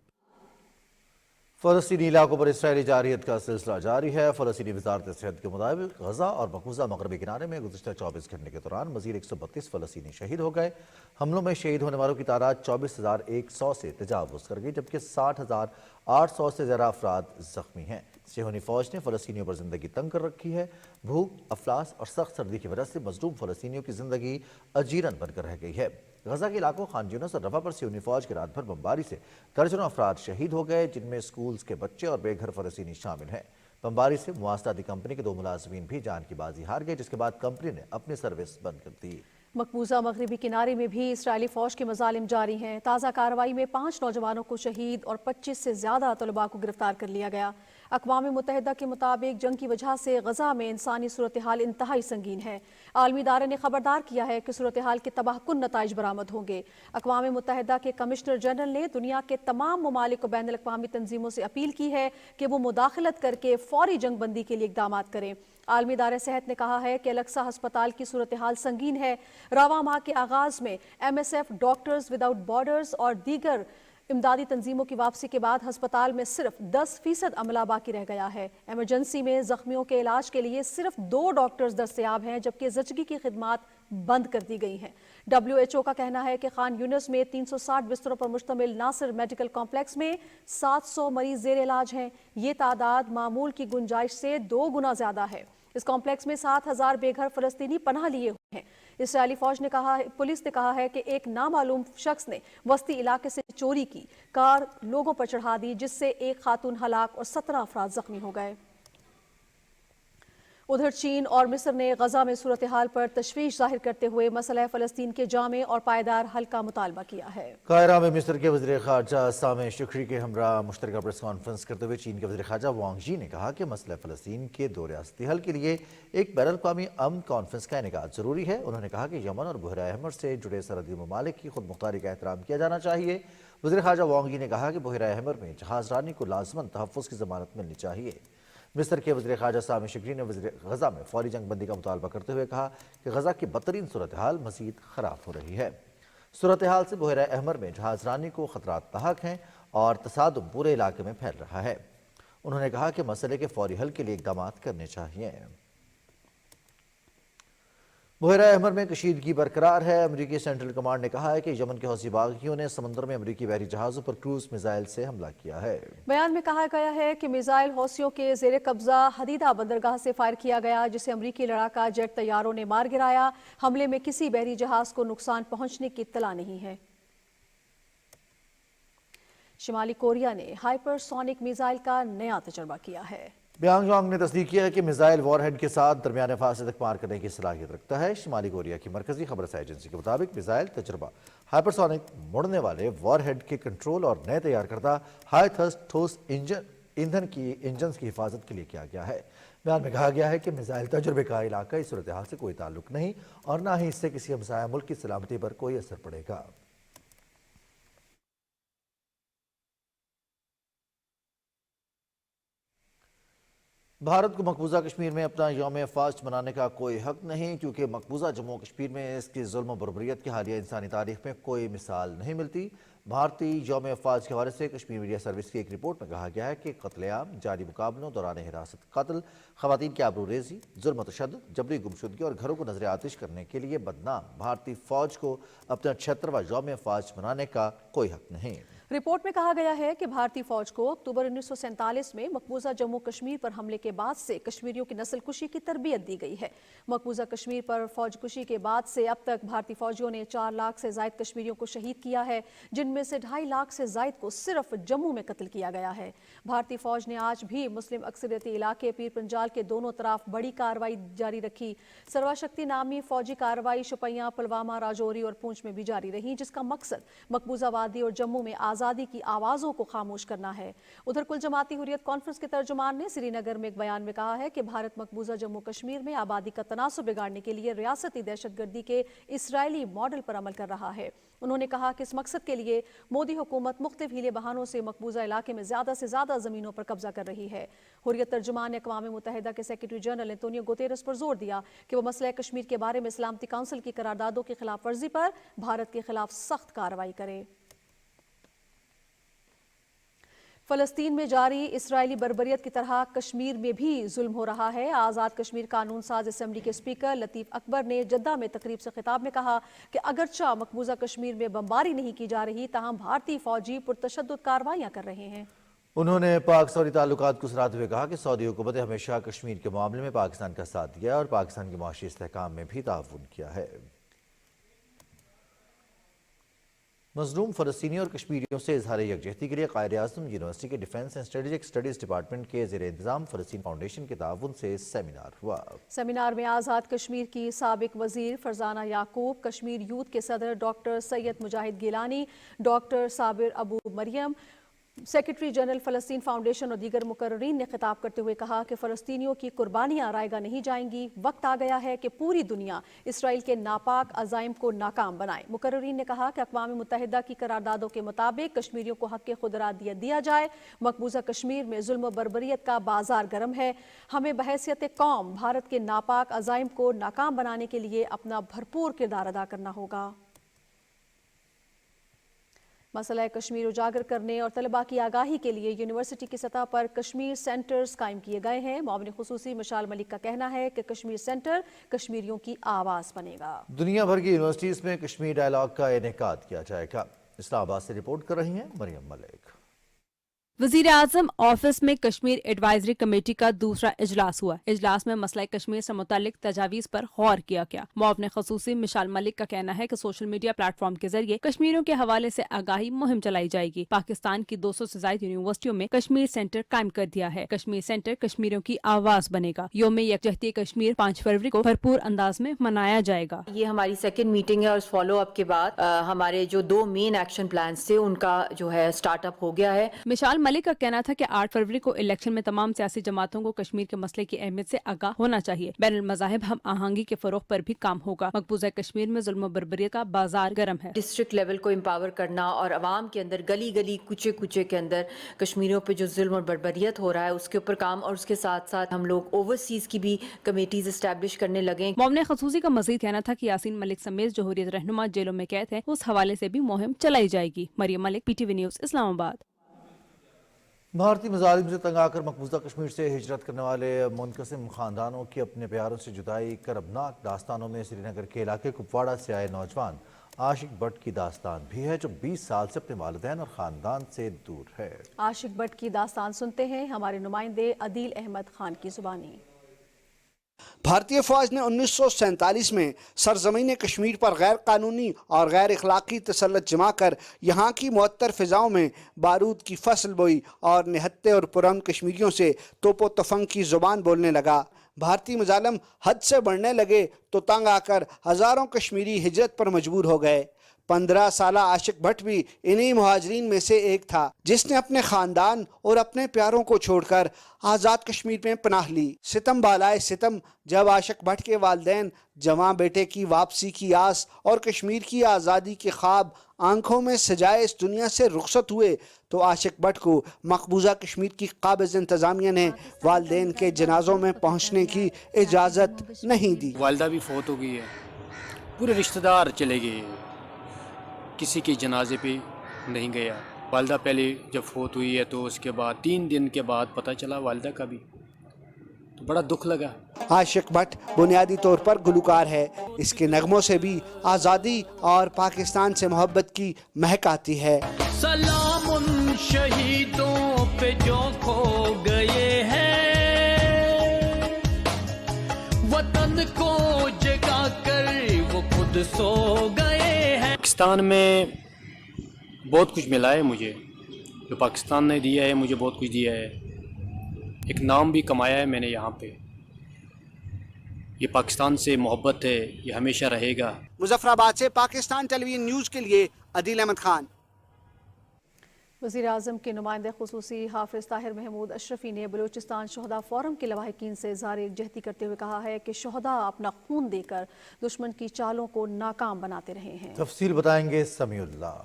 S1: फ़लस्तीनी इलाकों पर इसराइली जारियत का सिलसिला जारी है। फ़लस्तीनी वज़ारत सेहत के मुताबिक गजा और मकबूजा मगरबी किनारे में गुज़िश्ता 24 घंटे के दौरान मज़ीद 132 फ़लस्तीनी शहीद हो गए। हमलों में शहीद होने वालों की तादाद 24,100 से तजावुज़ कर गई, जबकि 60,800 से ज़्यादा अफराद ज़ख्मी हैं। सिहोनी फ़ौज ने फ़लस्तीनियों पर ज़िंदगी तंग कर रखी है। भूख, अफलास और सख्त सर्दी की वजह से मज़लूम फ़लस्तीनियों की ज़िंदगी अजीरन बनकर रह गई है। गजा के इलाकों खान यूनिस और रफा पर सियोनी फौज की रात भर बमबारी से दर्जनों अफराद शहीद हो गए, जिनमें स्कूल्स के बच्चे और बेघर फ़लस्तीनी शामिल हैं। बमबारी से मुआसराती कंपनी के 2 मुलाजमीन भी जान की बाजी हार गए, जिसके बाद कंपनी ने अपनी सर्विस बंद कर दी।
S2: मकबूजा मगरबी किनारे में भी इसराइली फ़ौज के मजालिम जारी हैं। ताज़ा कार्रवाई में 5 नौजवानों को शहीद और 25 से ज़्यादा तलबा को गिरफ्तार कर लिया गया। अक़वाम मुत्तहिदा के मुताबिक जंग की वजह से गजा में इंसानी सूरत हाल इंतहाई संगीन है। आलमी इदारे ने खबरदार किया है कि सूरत हाल के तबाहकुन नताइज बरामद होंगे। अक़वाम मुत्तहिदा के कमिश्नर जनरल ने दुनिया के तमाम ममालिक को बैनुल अक़वामी तंजीमों से अपील की है कि वो मुदाखलत करके फौरी जंग बंदी के लिए इक़दाम करें। आलमी इदारे सेहत ने कहा है कि अलक्सा हस्पताल की सूरत हाल संगीन है। रवा माह के आगाज़ में MSF, डॉक्टर्स विदाउट बॉर्डर्स और दीगर इमदादी तंजीमों की वापसी के बाद हस्पताल में सिर्फ 10% अमला बाकी रह गया है। एमरजेंसी में जख्मियों के इलाज के लिए सिर्फ 2 डॉक्टर्स दस्तयाब हैं, जबकि जचगी की खिदमात बंद कर दी गई हैं। WHO का कहना है कि खान यूनिस में 360 बिस्तरों पर मुश्तमिल नासिर मेडिकल कॉम्प्लेक्स में 700 मरीज जेर इलाज हैं। ये तादाद मामूल की गुंजाइश से 2 गुना ज्यादा है। इस कॉम्प्लेक्स में 7,000 बेघर फलस्तीनी पनाह लिए हुए हैं। इसराइली फौज ने कहा है, पुलिस ने कहा है कि एक नामालूम शख्स ने वस्ती इलाके से चोरी की कार लोगों पर चढ़ा दी, जिससे एक खातून हलाक और 17 अफराद जख्मी हो गए। उधर चीन और मिस्र ने गजा में सूरत हाल पर तशवीश जाहिर करते हुए मसला फ़लस्तीन के जामे और पायदार हल का मुतालबा किया है।
S1: कायरा में मिस्र के वज़ीर ख़ारजा सामे शुक्री के हमरा मुश्तरका प्रेस कॉन्फ्रेंस करते हुए चीन के वज़ीर ख़ारजा वांग यी ने कहा कि मसला फ़लस्तीन के 2 रियासती हल के लिए एक बैनुल-अक़वामी अमन कॉन्फ्रेंस का इनेकाद ज़रूरी है। उन्होंने कहा कि यमन और बहरा अहमर से जुड़े सरहदी ममालिक की खुद मुख्तारी का एहतराम किया जाना चाहिए। वज़ीर ख़ारजा वांग यी ने कहा कि बहरा अहमर में जहाज़ रानी को लाज़मन तहफ़्फ़ुज़ की ज़मानत मिलनी चाहिए। मिस्र के वज़ीर ख़ारजा सामे शुक्री ने गजा में फौरी जंग बंदी का मुतालबा करते हुए कहा कि गजा की बदतरीन सूरत हाल मज़ीद ख़राब हो रही है। सूरत हाल से बहरा अहमर में जहाज़ रानी को ख़तरात लाहक हैं और तसादुम पूरे इलाके में फैल रहा है। उन्होंने कहा कि मसले के फौरी हल के लिए इक़दाम करने चाहिए। बहरा अहमर में कशीदगी बरकरार है। अमरीकी सेंट्रल कमांड ने कहा है कि यमन के हौसी बागियों ने समंदर में अमरीकी बहरी जहाज़ों पर क्रूज मिसाइल से हमला किया है।
S2: बयान में कहा गया है कि मिसाइल हौसियों के जेर कब्जा हदीदा बंदरगाह से फायर किया गया, जिसे अमरीकी लड़ाका जेट तैयारों ने मार गिराया। हमले में किसी बहरी जहाज को नुकसान पहुंचने की इत्तला नहीं है। शिमाली कोरिया ने हाइपरसोनिक मिसाइल का नया तजर्बा किया है।
S1: प्योंगयांग ने तस्दीक किया है कि मिसाइल वॉरहेड के साथ दरमियाने फासले तक पार करने की सलाहियत रखता है। शिमाली कोरिया की मरकजी खबर एजेंसी के मुताबिक मिसाइल तजर्बा हाइपरसोनिक मुड़ने वाले वॉरहेड के कंट्रोल और नए तैयार करता हाई थ्रस्ट ठोस ईंधन की इंजन की हिफाजत के लिए किया गया है। बयान में कहा गया है कि मिसाइल तजुर्बे का इलाका इस सूरत हाल से कोई ताल्लुक नहीं और न ही इससे किसी हमसाया मुल्क की सलामती पर कोई असर पड़ेगा। भारत को मकबूजा कश्मीर में अपना यौम फास्ट मनाने का कोई हक नहीं, क्योंकि मकबूजा जम्मू कश्मीर में इसकी जुल्म बर्बरियत की हालिया इंसानी तारीख में कोई मिसाल नहीं मिलती। भारतीय यौम फास्ट के हवाले से कश्मीर मीडिया सर्विस की एक रिपोर्ट में कहा गया है कि कत्लेआम, जारी मुकाबलों, दौरान हिरासत कत्ल, खवातीन की आबरूरेजी, जुल्म तशद्दुद, जबरी गुमशुदगी और घरों को नजर आतिश करने के लिए बदनाम भारतीय फौज को अपना 76वां यौम फास्ट मनाने का कोई हक नहीं।
S2: रिपोर्ट में कहा गया है कि भारतीय फौज को अक्टूबर 1947 में मकबूजा जम्मू कश्मीर पर हमले के बाद से कश्मीरियों की नस्ल कुशी की तरबियत दी गई है। मकबूजा कश्मीर पर फौज कुशी के बाद से अब तक भारतीय फौजियों ने 4 लाख से जायद कश्मीरियों को शहीद किया है, जिनमें से 2.5 लाख से जायद को सिर्फ जम्मू में कत्ल किया गया है। भारतीय फौज ने आज भी मुस्लिम अक्सरियती इलाके पीर पंजाल के दोनों तरफ बड़ी कार्रवाई जारी रखी। सर्वशक्ति नामी फौजी कार्रवाई शुपियां, पुलवामा, राजौरी और पूंछ में भी जारी रही, जिसका मकसद मकबूजा वादी और जम्मू में आज़ादी की आवाज़ों को खामोश करना है। उधर कुल जमाती हुर्रियत कॉन्फ्रेंस के तर्जुमान ने श्रीनगर में एक बयान में कहा है कि भारत मकबूजा जम्मू कश्मीर में आबादी का तनासुब बिगाड़ने के लिए रियासती दहशतगर्दी के इसराइली मॉडल पर अमल कर रहा है। उन्होंने कहा कि इस मकसद के लिए मोदी हुकूमत मुख्तलिफ हीले बहानों से मकबूजा इलाके में ज़्यादा से ज़्यादा ज़मीनों पर कब्जा कर रही है। हुर्रियत तर्जुमान ने अक़वाम मुत्तहिदा के सेक्रेटरी जनरल एंटोनियो गुतेरस पर जोर दिया कि वो मसला कश्मीर के बारे में सलामती काउंसिल की करारदादों की खिलाफ वर्जी पर भारत के खिलाफ सख्त कार्रवाई करे। फलस्तीन में जारी इसराइली बर्बरियत की तरह कश्मीर में भी जुल्म हो रहा है। आज़ाद कश्मीर कानून साज असम्बली के स्पीकर लतीफ़ अकबर ने जद्दा में तकरीब से खिताब में कहा कि अगरचा मकबूजा कश्मीर में बमबारी नहीं की जा रही, ताहम भारतीय फौजी पुरतशद्दुद कार्रवाइयां कर रहे हैं।
S1: उन्होंने पाक सऊदी ताल्लुकात को सराहते हुए कहा कि सऊदी हुकूमत ने हमेशा कश्मीर के मामले में पाकिस्तान का साथ दिया और पाकिस्तान के मुआशी इस्तेहकाम में भी ताउन किया है। मजलूम फ़लस्तीनियों और कश्मीरियों से इजहार यकजहती के लिए कायद-ए-आज़म यूनिवर्सिटी के defence and strategic studies department के ज़ेर इंतज़ाम फ़लस्तीन फाउंडेशन के ताउन से सेमिनार हुआ। सेमिनार में आज़ाद कश्मीर की साबिक वज़ीर फरजाना याकूब, कश्मीर यूथ के सदर doctor Syed Mujahid Gilani, doctor Sabir Abu Maryam, secretary general Falasteen foundation और दीगर मुकर्ररीन ने खिताब करते हुए कहा कि फ़लस्तीनियों की कुर्बानियाँ रायगा नहीं जाएंगी। वक्त आ गया है कि पूरी दुनिया इसराइल के नापाक अज़ाइम को नाकाम बनाए। मुकर्ररीन ने कहा कि अक़वाम मुत्तहिदा की करारदादों के मुताबिक कश्मीरियों को हक़ खुदरादियत दिया जाए। मकबूजा कश्मीर में जुल्म व बर्बरियत का बाजार गर्म है। हमें बहैसियत कौम भारत के नापाक अज़ाइम को नाकाम बनाने के लिए अपना भरपूर किरदार अदा करना होगा। मसला कश्मीर उजागर करने और तलबा की आगाही के लिए यूनिवर्सिटी की सतह पर कश्मीर सेंटर्स कायम किए गए हैं। मुआविन खुसूसी मिशाल मलिक का कहना है कि कश्मीर सेंटर कश्मीरियों की आवाज़ बनेगा। दुनिया भर की यूनिवर्सिटीज़ में कश्मीर डायलॉग का इनेकाद किया जाएगा। इस्लामाबाद से रिपोर्ट कर रही हैं मरियम मलिक।
S4: वज़ीर आज़म ऑफिस में कश्मीर एडवाइजरी कमेटी का दूसरा इजलास हुआ। इजलास में मसला कश्मीर से मुतालिक तजावीज़ पर गौर किया गया। मुआविन ख़ुसूसी मिशाल मलिक का कहना है कि सोशल मीडिया प्लेटफॉर्म के जरिए कश्मीरियों के हवाले से आगाही मुहिम चलाई जाएगी। पाकिस्तान की 200 से ज्यादा यूनिवर्सिटियों में कश्मीर सेंटर कायम कर दिया है। कश्मीर सेंटर कश्मीरियों की आवाज़ बनेगा। यौम यकजहती कश्मीर 5 फरवरी को भरपूर अंदाज में मनाया जाएगा।
S5: ये हमारी सेकेंड मीटिंग है और फॉलो अप के बाद हमारे जो 2 मेन एक्शन प्लान थे उनका जो है स्टार्टअप हो गया है।
S4: मिशाल मलिक का कहना था कि 8 फरवरी को इलेक्शन में तमाम सियासी जमातों को कश्मीर के मसले की अहमियत से आगाह होना चाहिए। बैनुल मज़ाहिब हम आहंगी के फरोग पर भी काम होगा। मकबूजा कश्मीर में जुल्म बर्बरियत का बाजार गर्म है।
S5: डिस्ट्रिक्ट लेवल को एम्पावर करना और अवाम के अंदर गली गली कुचे कुचे के अंदर कश्मीरियों पे जो जुल्म और बर्बरियत हो रहा है उसके ऊपर काम, और उसके साथ साथ हम लोग ओवरसीज की भी कमेटीज एस्टैब्लिश करने लगे।
S4: मुआविन ख़ुसूसी का मज़ीद कहना था कि यासीन मलिक समेत जो हुर्रियत रहनुमा जेलों में कैद है उस हवाले से भी मुहिम चलाई जाएगी। Maryam Malik, PTV news, Islamabad.
S1: भारतीय मज़ालिम से तंग आकर मकबूजा कश्मीर से हिजरत करने वाले मुनक़सिम ख़ानदानों की अपने प्यारों से जुदाई करबनाक दास्तानों में श्रीनगर के इलाके कुपवाड़ा से आए नौजवान आशिक भट्ट की दास्तान भी है, जो 20 साल से अपने वालिदैन और ख़ानदान से दूर है। आशिक भट्ट की दास्तान सुनते हैं हमारे नुमाइंदे अदील अहमद खान की ज़ुबानी।
S6: भारतीय फौज ने 1947 में सरजमीन कश्मीर पर गैर कानूनी और गैर अखलाकी तसल्लुत जमा कर यहाँ की मुअत्तर फ़िज़ाओं में बारूद की फसल बोई और निहत्ते और पुरअमन कश्मीरियों से तोपो तफंग की ज़ुबान बोलने लगा। भारतीय मुजालिम हद से बढ़ने लगे तो तंग आकर हज़ारों कश्मीरी हिजरत पर मजबूर हो गए। 15 साला आशिक भट्ट भी इन्हीं मुहाजिरीन में से एक था जिसने अपने खानदान और अपने प्यारों को छोड़कर आज़ाद कश्मीर में पनाह ली। सितम बालाए सितम जब आशिक भट्ट के वालिदैन जवां बेटे की वापसी की आस और कश्मीर की आज़ादी के ख्वाब आंखों में सजाए इस दुनिया से रुखसत हुए तो आशिक भट्ट को मकबूजा कश्मीर की काबिज इंतज़ामिया ने वालिदैन के जनाजों में पहुँचने की इजाज़त नहीं दी।
S3: वालिदा भी फौत हो गई है, पूरे रिश्तेदार चले गए, किसी के जनाजे पे नहीं गया। वालिदा पहले जब फौत हुई है तो उसके बाद 3 दिन के बाद पता चला वालिदा का भी, तो बड़ा दुख लगा।
S6: आशिक भट्ट बुनियादी तौर पर गुलकार है, इसके नगमों से भी आज़ादी और पाकिस्तान से मोहब्बत की महक आती है।
S15: सलाम उन शहीदों पे जो खो गए हैं, वतन को जगा कर वो खुद सो गए हैं।
S3: पाकिस्तान में बहुत कुछ मिला है मुझे, जो पाकिस्तान ने दिया है मुझे बहुत कुछ दिया है, एक नाम भी कमाया है मैंने यहाँ पे। ये पाकिस्तान से मोहब्बत है, ये हमेशा रहेगा।
S6: मुजफ्फराबाद से पाकिस्तान टेलीविजन न्यूज़ के लिए अदील अहमद खान।
S2: वज़ीर आज़म के नुमाइंदे खुसूसी हाफिज़ ताहिर महमूद अशरफी ने बलूचिस्तान शहदा फोरम के लवाहिकीन से इज़हार यकजहती करते हुए कहा है कि शहदा अपना खून देकर दुश्मन की चालों को नाकाम बनाते रहे हैं।
S1: तफसील बताएंगे Samiullah.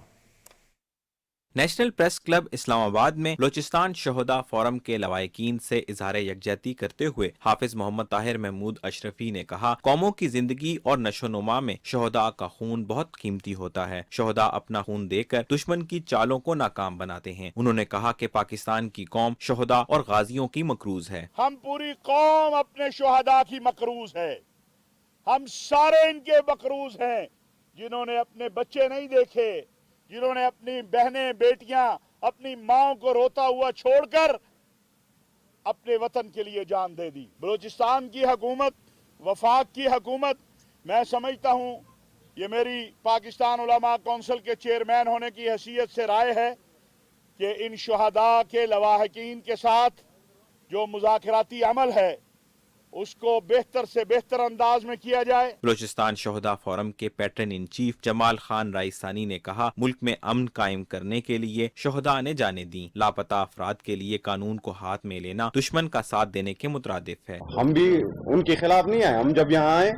S7: National press club Islamabad में बलूचिस्तान शहदा फोरम के लवाहिकीन से इजहार यकजहती करते हुए हाफिज मोहम्मद ताहिर महमूद अशरफी ने कहा, कौमों की जिंदगी और नशोनुमा में शहदा का खून बहुत कीमती होता है। शहदा अपना खून देकर दुश्मन की चालों को नाकाम बनाते हैं। उन्होंने कहा कि पाकिस्तान की कौम शहदा और गाजियों की मकरूज है।
S10: हम पूरी कौम अपने शहदा की मकरूज है, हम सारे इनके मकरूज हैं जिन्होंने अपने बच्चे नहीं देखे, जिन्होंने अपनी बहनें बेटियां अपनी माओ को रोता हुआ छोड़कर अपने वतन के लिए जान दे दी। बलूचिस्तान की हुकूमत, वफाक की हुकूमत, मैं समझता हूं ये मेरी पाकिस्तान उलमा कौंसिल के चेयरमैन होने की हैसियत से राय है कि इन शहदा के लवाहिकीन के साथ जो मुज़ाकराती अमल है उसको बेहतर से बेहतर अंदाज में किया जाए।
S7: बलूचिस्तान शहदा फोरम के patron in chief Jamal Khan Raisani ने कहा, मुल्क में अमन कायम करने के लिए शहदा ने जाने दी। लापता अफराद के लिए कानून को हाथ में लेना दुश्मन का साथ देने के मुतरादिफ है।
S24: हम भी उनके खिलाफ नहीं आए, हम जब यहाँ आए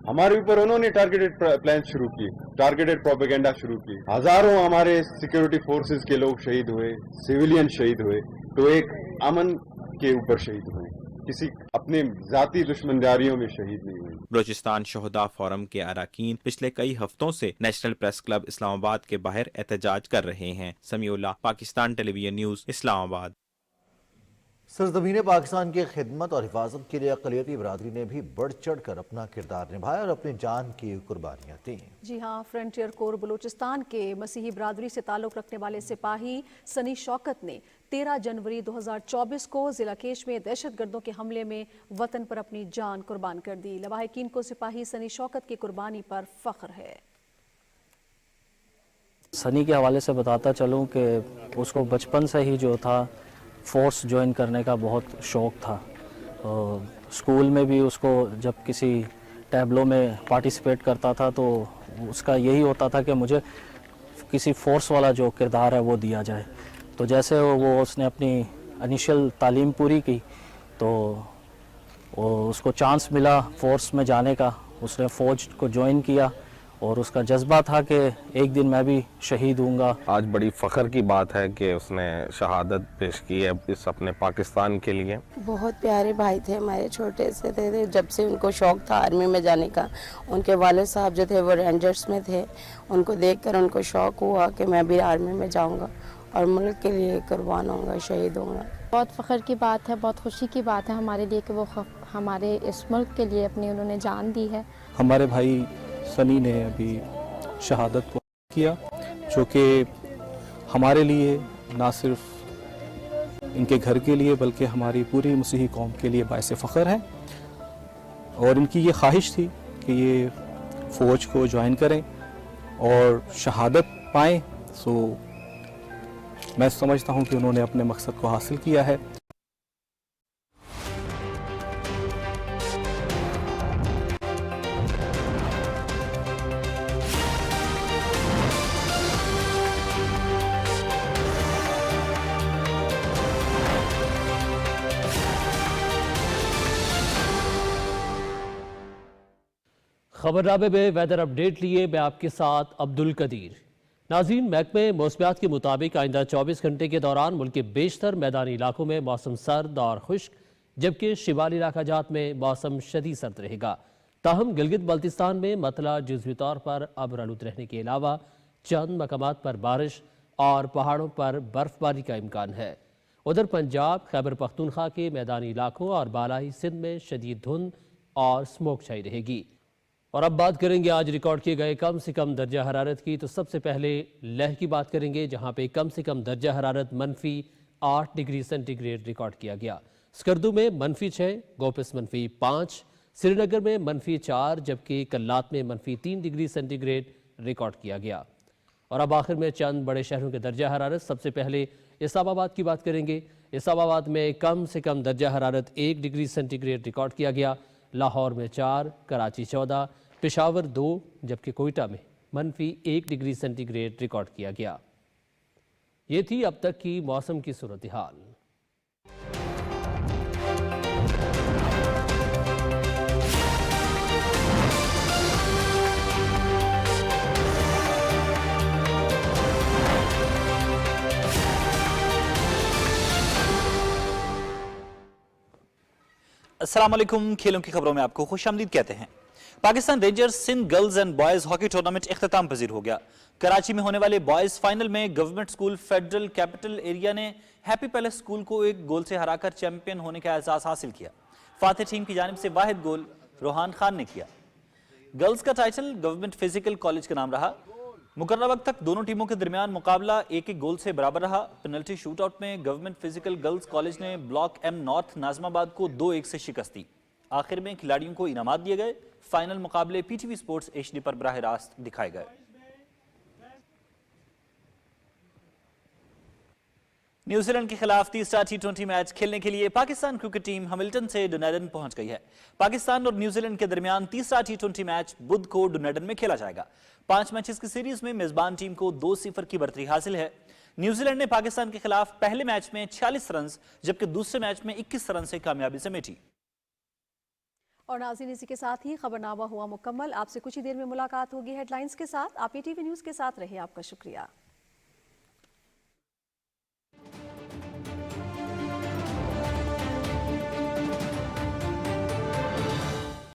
S24: हमारे ऊपर उन्होंने टारगेटेड प्लान शुरू किए, टारगेटेड प्रोपेगेंडा शुरू की। हजारों हमारे सिक्योरिटी फोर्सेस के लोग शहीद हुए, सिविलियन शहीद हुए, तो एक अमन के ऊपर शहीद हुए, किसी अपने जाती दुश्मनदारियों में शहीद नहीं हुए।
S7: बलूचिस्तान शहदा फोरम के अरकान पिछले कई हफ्तों से नेशनल प्रेस क्लब इस्लामाबाद के बाहर एहतजाज कर रहे हैं। Samiullah, Pakistan Television news, Islamabad.
S1: सरजमीन पाकिस्तान की खिदमत और हिफाजत के लिए अक़लियती बरादरी ने भी बढ़ चढ़ कर अपना किरदार निभाया और अपनी जान की कुर्बानियाँ दी।
S2: जी हाँ, फ्रंटियर कोर बलूचिस्तान के मसीही बरादरी से ताल्लुक़ रखने वाले सिपाही सनी शौकत ने 13 जनवरी 2024 को ज़िला केश में दहशतगर्दों के हमले में वतन पर अपनी जान कुर्बान कर दी। लवाहिकीन को सिपाही सनी शौकत की कुर्बानी पर फ़ख्र है।
S25: सनी के हवाले से बताता चलूँ कि उसको बचपन से ही जो था फोर्स ज्वाइन करने का बहुत शौक़ था। स्कूल में भी उसको जब किसी टैबलो में पार्टिसिपेट करता था तो उसका यही होता था कि मुझे किसी फोर्स वाला जो किरदार है वो दिया जाए। तो जैसे वो उसने अपनी इनिशियल तालीम पूरी की तो उसको चांस मिला फोर्स में जाने का, उसने फ़ौज को ज्वाइन किया और उसका जज्बा था कि एक दिन मैं भी शहीद हूँगा।
S26: आज बड़ी फ़ख्र की बात है कि उसने शहादत पेश की है इस अपने पाकिस्तान के लिए।
S27: बहुत प्यारे भाई थे हमारे, छोटे से थे, जब से उनको शौक़ था आर्मी में जाने का। उनके वालिद साहब जो थे वो रेंजर्स में थे, उनको देखकर उनको शौक़ हुआ कि मैं भी आर्मी में जाऊँगा और मुल्क के लिए कुर्बान होऊंगा, शहीद होऊंगा।
S28: बहुत फ़ख्र की बात है, बहुत खुशी की बात है हमारे लिए कि वो हमारे इस मुल्क के लिए अपनी उन्होंने जान दी है।
S12: हमारे भाई सनी ने अभी शहादत को किया, जो कि हमारे लिए ना सिर्फ इनके घर के लिए बल्कि हमारी पूरी मसीही कौम के लिए बायस फ़ख्र है। और इनकी ये ख्वाहिश थी कि ये फ़ौज को ज्वाइन करें और शहादत पाएँ। सो मैं समझता हूँ कि उन्होंने अपने मकसद को हासिल किया है।
S8: खबरनामे में वेदर अपडेट लिए मैं आपके साथ अब्दुल कदीर। नाज़रीन, महकमे मौसमियात के मुताबिक आइंदा 24 घंटे के दौरान मुल्क के बेशतर मैदानी इलाकों में मौसम सर्द और खुश्क, जबकि शिमाली इलाका जात में मौसम शदीद सर्द रहेगा। ताहम गिलगित बल्तिस्तान में मतला जुज़वी तौर पर अब्र-आलूद रहने के अलावा चंद मकामात पर बारिश और पहाड़ों पर बर्फबारी का इम्कान है। उधर पंजाब, खैबर पख्तूनख्वा के मैदानी इलाकों और बालाई सिंध में शदीद धुंध और स्मोक छाई रहेगी। और अब बात करेंगे आज रिकॉर्ड किए गए कम से कम दर्जा हरारत की। तो सबसे पहले लेह की बात करेंगे, जहां पे कम से कम दर्जा हरारत -8 डिग्री सेंटीग्रेड रिकॉर्ड किया गया। स्कर्दू में -6, गोपिस -5, श्रीनगर में -4, जबकि कल्लात में -3 डिग्री सेंटीग्रेड रिकॉर्ड किया गया। और अब आखिर में चंद बड़े शहरों के दर्जा हरारत। सबसे पहले इस्लामाबाद की बात करेंगे। इस्लामाबाद में कम से कम दर्जा हरारत 1 डिग्री सेंटीग्रेड रिकॉर्ड किया गया। लाहौर में 4, कराची 14, पेशावर 2, जबकि कोयटा में -1 डिग्री सेंटीग्रेड रिकॉर्ड किया गया। ये थी अब तक की मौसम की सूरत हाल।
S9: अस्सलाम वालेकुम। खेलों की खबरों में आपको खुशामदीद कहते हैं। Pakistan rangers Sindh girls and boys hockey tournament इख्तिताम पजीर हो गया। कराची में होने वाले बॉयज फाइनल में government school federal capital area ने हैप्पी पैलेस स्कूल को 1 गोल से हराकर चैंपियन होने का एहसास हासिल किया। फातिह टीम की जानिब से वाहिद गोल रोहान खान ने किया। गर्ल्स का टाइटल गवर्नमेंट फिजिकल कॉलेज का नाम रहा। मुकर्रर वक्त तक दोनों टीमों के दरमियान मुकाबला 1-1 गोल से बराबर रहा। पेनल्टी शूट आउट में गवर्नमेंट फिजिकल गर्ल्स कॉलेज ने ब्लॉक M नॉर्थ नाजमाबाद को 2-1 से शिकस्त दी। आखिर में खिलाड़ियों को इनामात दिए गए। फाइनल मुकाबले PTV स्पोर्ट्स HD पर बराह रास्त दिखाए गए। न्यूजीलैंड के खिलाफ तीसरा T20 मैच खेलने के लिए पाकिस्तान क्रिकेट टीम हैमिल्टन से डुनेडन पहुंच गई है। पाकिस्तान और न्यूजीलैंड के दरमियान तीसरा T20 मैच बुध को डुनेडन में खेला जाएगा। 5 मैचेस की सीरीज में मेजबान टीम को 2-0 की बढ़ती हासिल है। न्यूजीलैंड ने पाकिस्तान के खिलाफ पहले मैच में 46 रन, जबकि दूसरे मैच में 21 रन से कामयाबी समेटी।
S2: और नाज़रीन, इसी के साथ ही खबरनामा हुआ मुकम्मल। आपसे कुछ ही देर में मुलाकात होगी हेडलाइंस के साथ। आप ATV न्यूज़ के साथ रहे। आपका शुक्रिया।